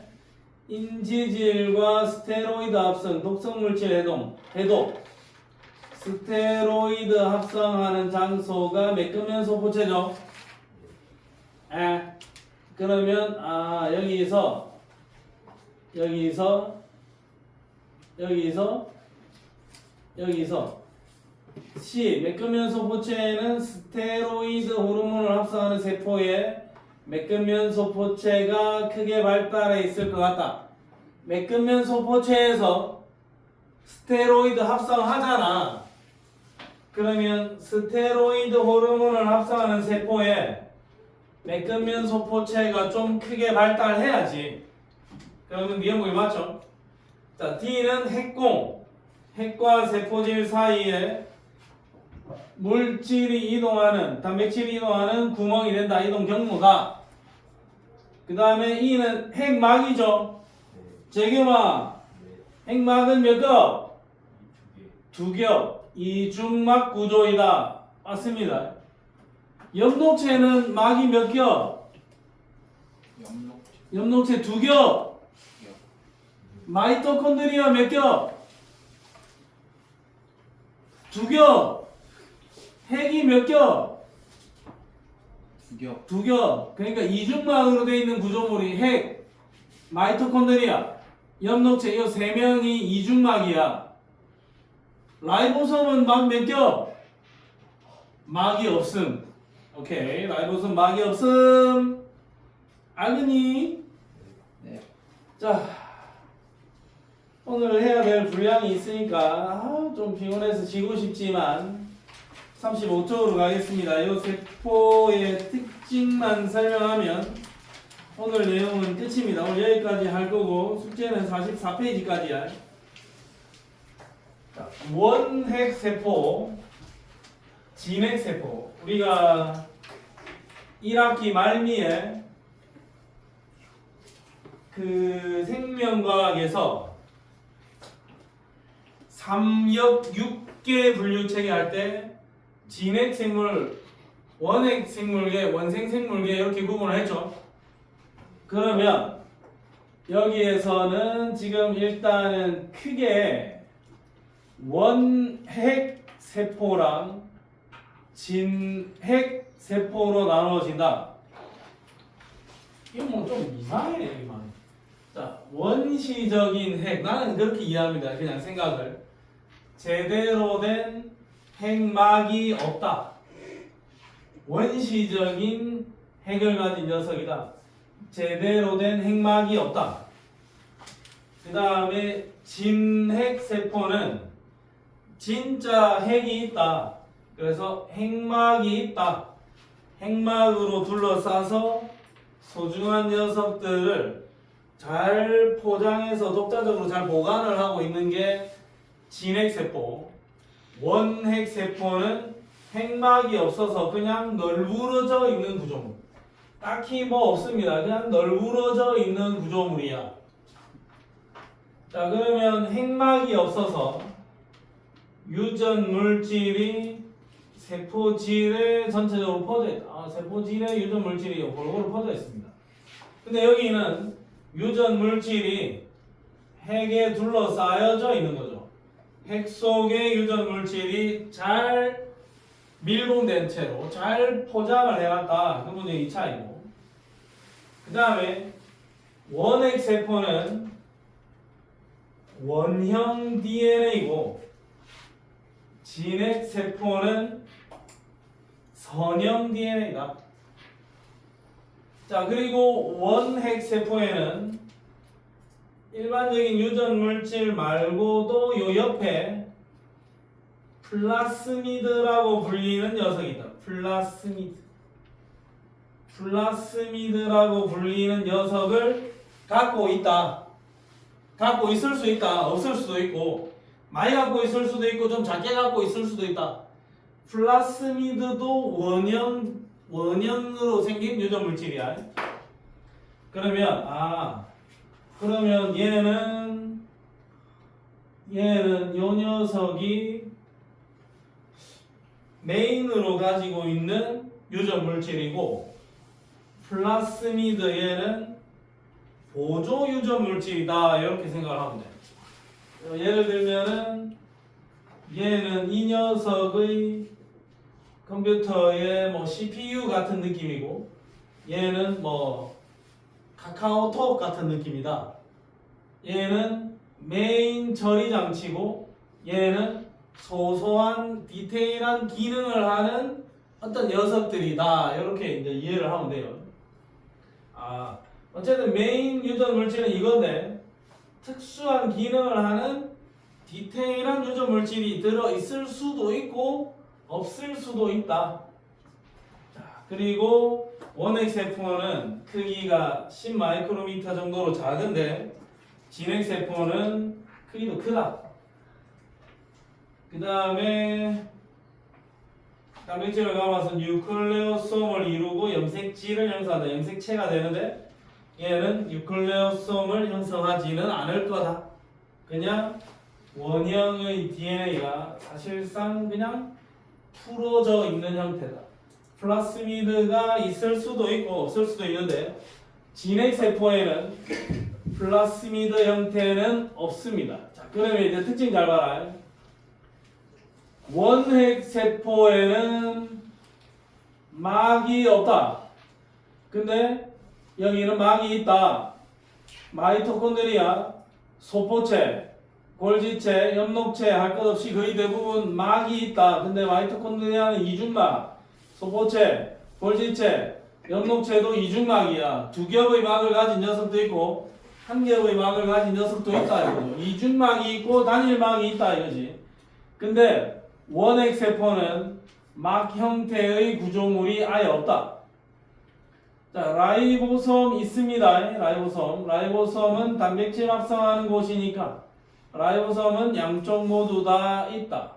인지질과 스테로이드 합성 독성물질 해독 스테로이드 합성하는 장소가 매끈면 소포체죠. 그러면 여기서 C 매끈면 소포체에는 스테로이드 호르몬을 합성하는 세포에 매끈면 소포체가 크게 발달해 있을 것 같다. 매끈면 소포체에서 스테로이드 합성하잖아. 그러면 스테로이드 호르몬을 합성하는 세포에 매끈면 소포체가 좀 크게 발달해야지. 그러면 네 항목이 맞죠? 자, D는 핵공. 핵과 세포질 사이에 물질이 이동하는, 단백질이 이동하는 구멍이 된다. 이동 경로다. 그 다음에 E는 핵막이죠. 재겸아, 핵막은 몇 겹? 2겹. 이중막 구조이다. 맞습니다. 엽록체는 막이 몇 겹? 엽록체 2겹. 마이토콘드리아 몇 겹? 2겹. 핵이 몇 겹? 2겹. 2겹. 그러니까 이중막으로 되어 있는 구조물이 핵, 마이토콘드리아, 엽록체 이 3명이 이중막이야. 라이보솜은 막 몇 겹? 막이 없음. 오케이. 라이보솜 막이 없음. 알겠니? 네. 자, 오늘 해야 될 분량이 있으니까 좀 피곤해서 쉬고 싶지만 35쪽으로 가겠습니다. 이 세포의 특징만 설명하면 오늘 내용은 끝입니다. 오늘 여기까지 할 거고 숙제는 44페이지까지야. 자, 원핵세포, 진핵세포. 우리가 1학기 말미에 그 생명과학에서 3역 6개 분류 체계할 때 진핵생물, 원핵생물계, 원생생물계 이렇게 구분을 했죠. 그러면 여기에서는 지금 일단은 크게 원핵세포랑 진핵세포로 나누어진다. 이거 뭐 좀 이상해 이만. 자, 원시적인 핵, 나는 그렇게 이해합니다. 그냥 생각을. 제대로 된 핵막이 없다. 원시적인 핵을 가진 녀석이다. 제대로 된 핵막이 없다. 그 다음에 진핵세포는 진짜 핵이 있다. 그래서 핵막이 있다. 핵막으로 둘러싸서 소중한 녀석들을 잘 포장해서 독자적으로 잘 보관을 하고 있는 게 진핵세포. 원핵세포는 핵막이 없어서 그냥 널브러져 있는 구조물. 딱히 뭐 없습니다. 그냥 널브러져 있는 구조물이야. 자, 그러면 핵막이 없어서 유전 물질이 세포질에 전체적으로 퍼져 있다. 세포질에 유전 물질이 골고루 퍼져 있습니다. 근데 여기는 유전 물질이 핵에 둘러싸여져 있는 거죠. 핵 속에 유전 물질이 잘 밀봉된 채로 잘 포장을 해놨다. 그 문제 2차이고. 그 다음에 원핵세포는 원형 DNA이고 진핵세포는 선형 DNA다. 자, 그리고 원핵세포에는 일반적인 유전 물질 말고도 요 옆에 플라스미드라고 불리는 녀석이 있다. 플라스미드라고 불리는 녀석을 갖고 있다. 갖고 있을 수 있다. 없을 수도 있고 많이 갖고 있을 수도 있고 좀 작게 갖고 있을 수도 있다. 플라스미드도 원형으로 생긴 유전 물질이야. 그러면 얘는 요 녀석이 메인으로 가지고 있는 유전 물질이고 플라스미드 얘는 보조 유전 물질이다. 이렇게 생각을 하면 돼요. 예를 들면은 얘는 이 녀석의 컴퓨터의 뭐 CPU 같은 느낌이고 얘는 뭐 카카오톡 같은 느낌이다. 얘는 메인 처리 장치고 얘는 소소한 디테일한 기능을 하는 어떤 녀석들이다. 이렇게 이제 이해를 하면 돼요. 어쨌든 메인 유전 물질은 이건데 특수한 기능을 하는 디테일한 유전 물질이 들어 있을 수도 있고 없을 수도 있다. 자, 그리고 원핵세포는 크기가 10마이크로미터 정도로 작은데 진핵세포는 크기도 크다. 그 다음에 단백질을 감아서 뉴클레오솜을 이루고 염색질을 형성한다. 염색체가 되는데 얘는 뉴클레오솜을 형성하지는 않을 거다. 그냥 원형의 DNA가 사실상 그냥 풀어져 있는 형태다. 플라스미드가 있을 수도 있고 없을 수도 있는데 진핵세포에는 플라스미드 형태는 없습니다. 자, 그러면 이제 특징 잘 봐라. 원핵 세포에는 막이 없다. 근데 여기는 막이 있다. 마이토콘드리아, 소포체, 골지체, 엽록체 할 것 없이 거의 대부분 막이 있다. 근데 마이토콘드리아는 이중막, 소포체, 골지체, 엽록체도 이중막이야. 두 겹의 막을 가진 녀석도 있고 한 겹의 막을 가진 녀석도 있다 이거죠. 이중막이 있고 단일막이 있다 이거지. 근데 원핵 세포는 막 형태의 구조물이 아예 없다. 자, 라이보솜 있습니다. 라이보솜은 단백질 합성하는 곳이니까 라이보솜은 양쪽 모두 다 있다.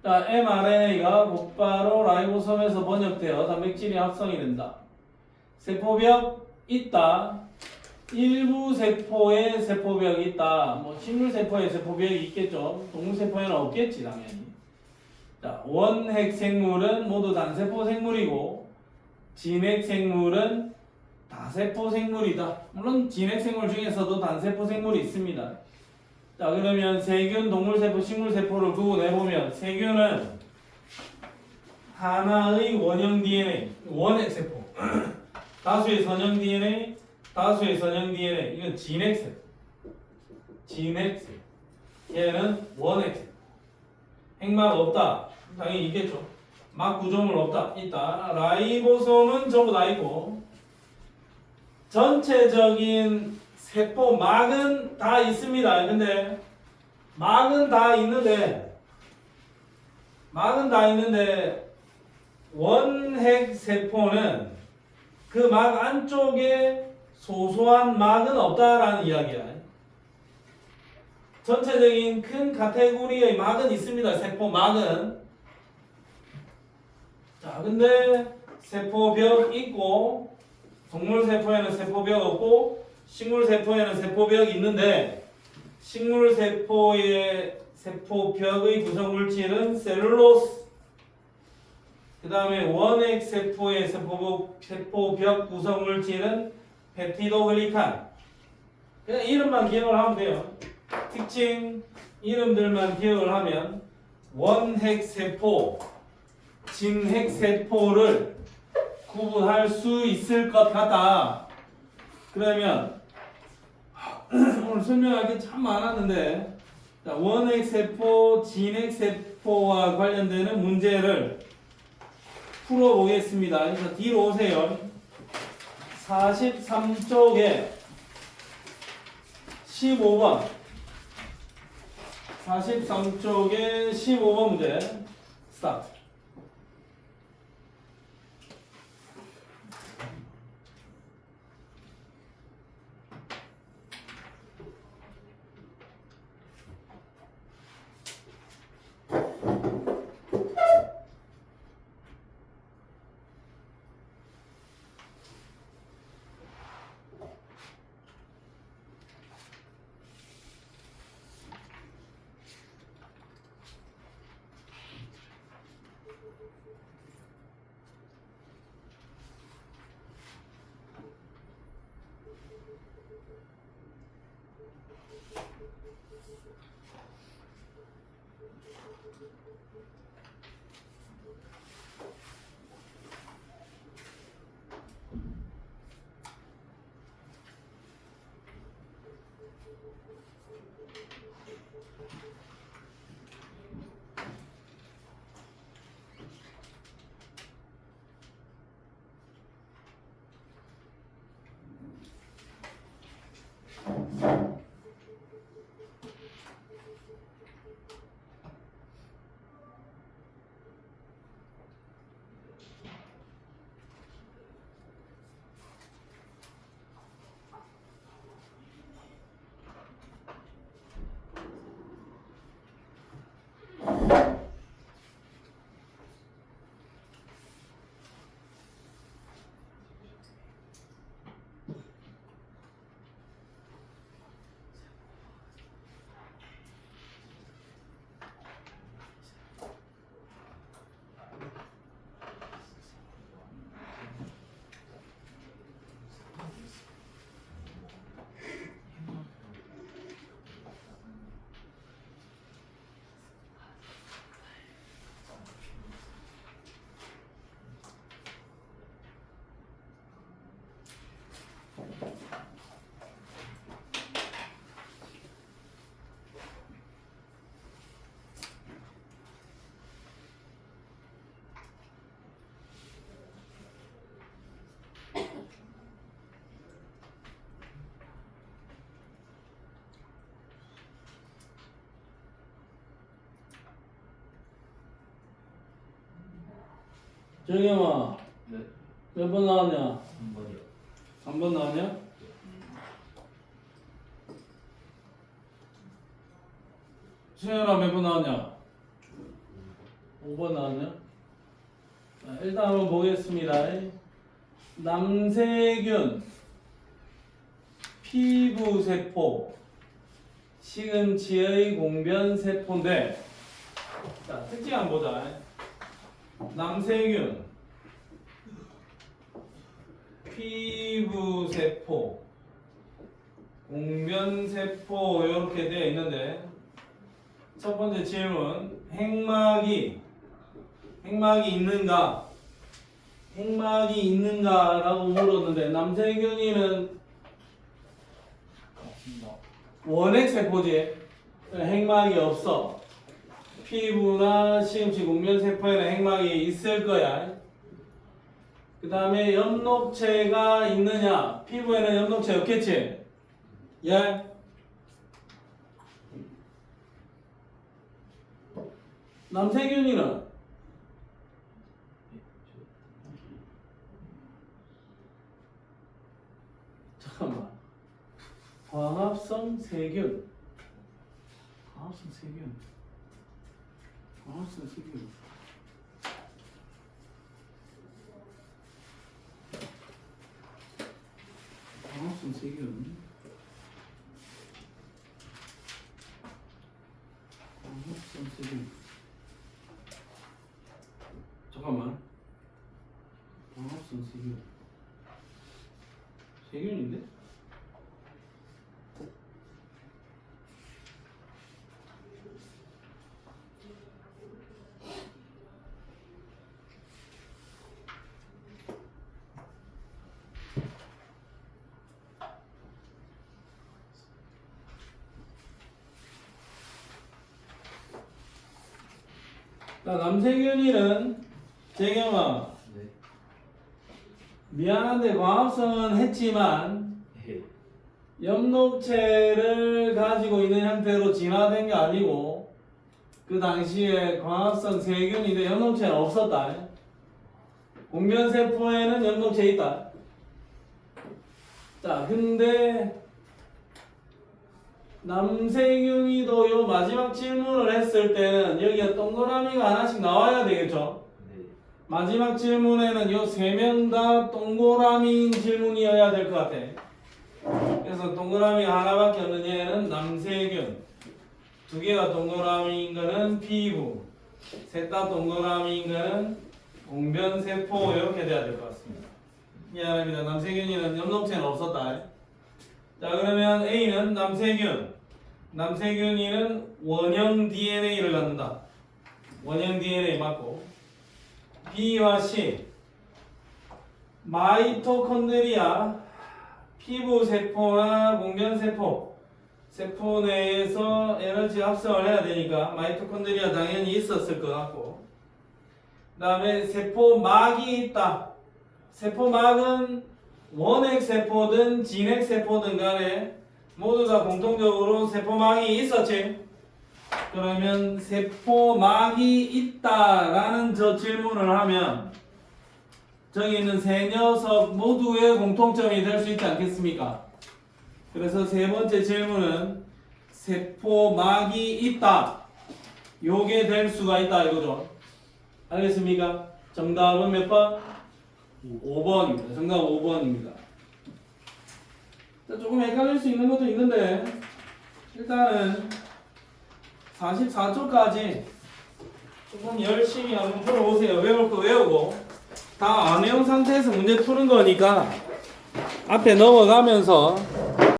자, mRNA가 곧바로 라이보솜에서 번역되어 단백질이 합성이 된다. 세포벽 있다. 일부 세포에 세포벽이 있다. 뭐 식물 세포에 세포벽이 있겠죠. 동물 세포에는 없겠지 당연히. 자, 원핵 생물은 모두 단세포 생물이고 진핵 생물은 다세포 생물이다. 물론 진핵 생물 중에서도 단세포 생물이 있습니다. 자, 그러면 세균, 동물세포, 식물세포를 구분해보면 세균은 하나의 원형 DNA, 원핵세포 다수의 선형 DNA, 다수의 선형 DNA 이건 진핵세포 진핵세포 얘는 원핵세포 핵막 없다. 당연히 있겠죠. 막 구조물 없다. 있다. 라이보솜은 전부 다 있고 전체적인 세포 막은 다 있습니다. 근데 막은 다 있는데 원핵 세포는 그 막 안쪽에 소소한 막은 없다라는 이야기야. 전체적인 큰 카테고리의 막은 있습니다. 세포 막은. 자, 근데 세포벽 있고 동물 세포에는 세포벽 없고 식물 세포에는 세포벽이 있는데 식물 세포의 세포벽의 구성 물질은 셀룰로스. 그 다음에 원핵 세포의 세포벽 구성 물질은 펩티도글리칸. 그냥 이름만 기억을 하면 돼요. 특징 이름들만 기억을 하면 원핵 세포, 진핵 세포를 구분할 수 있을 것 같다. 그러면 오늘 설명할 게 참 많았는데 자, 원핵 세포, 진핵 세포와 관련되는 문제를 풀어보겠습니다. 그래서 뒤로 오세요. 43쪽에 15번 43쪽에 15번 문제 스타트. 정영아 네. 몇 번 나왔냐? 한 번이요. 3번 나왔냐? 수현아 몇 번 나왔냐? 5번 나왔냐? 자, 일단 한번 보겠습니다. 남세균 피부세포 시금치의 공변세포인데 자 특징 한번 보자. 남세균 피부세포 공변세포 이렇게 되어 있는데 첫 번째 질문 핵막이 있는가? 핵막이 있는가라고 물었는데 남세균이는 맞습니다. 원핵세포지. 핵막이 없어. 피부나 시금치 공변세포에는 핵막이 있을 거야. 그 다음에 엽록체가 있느냐? 피부에는 엽록체 없겠지? 예? 남세균이는 잠깐만. 광합성 세균. 광합성 세균. 잠깐만. 광합성 세균. 세균인데? 자, 남세균이는 재경아 네. 미안한데 광합성은 했지만 예. 엽록체를 가지고 있는 형태로 진화된 게 아니고 그 당시에 광합성 세균인데 엽록체는 없었다. 공변세포에는 엽록체 있다. 자, 근데 남세균이도 요 마지막 질문을 했을 때는 여기가 동그라미가 하나씩 나와야 되겠죠? 네. 마지막 질문에는 요 세 명 다 동그라미인 질문이어야 될 것 같아. 그래서 동그라미가 하나밖에 없는 얘는 남세균. 두 개가 동그라미인 거는 피부. 셋 다 동그라미인 거는 공변세포 이렇게 돼야 될 것 같습니다. 미안합니다. 남세균이는 엽록체는 없었다. 자, 그러면 A는 남세균이는 원형 DNA를 갖는다. 원형 DNA 맞고. B와 C 마이토콘드리아 피부세포나 공변세포 세포 내에서 에너지 합성을 해야 되니까 마이토콘드리아 당연히 있었을 것 같고, 그 다음에 세포막이 있다. 세포막은 원핵세포든 진핵세포든 간에 모두 다 공통적으로 세포막이 있었지. 그러면 세포막이 있다라는 저 질문을 하면 저기 있는 세 녀석 모두의 공통점이 될 수 있지 않겠습니까? 그래서 세 번째 질문은 세포막이 있다. 요게 될 수가 있다 이거죠. 알겠습니까? 정답은 몇 번? 5번입니다. 정답 5번입니다. 조금 헷갈릴 수 있는 것도 있는데 일단은 44초까지 조금 열심히 한번 풀어보세요. 외울 거 외우고 다 안 외운 상태에서 문제 푸는 거니까 앞에 넘어가면서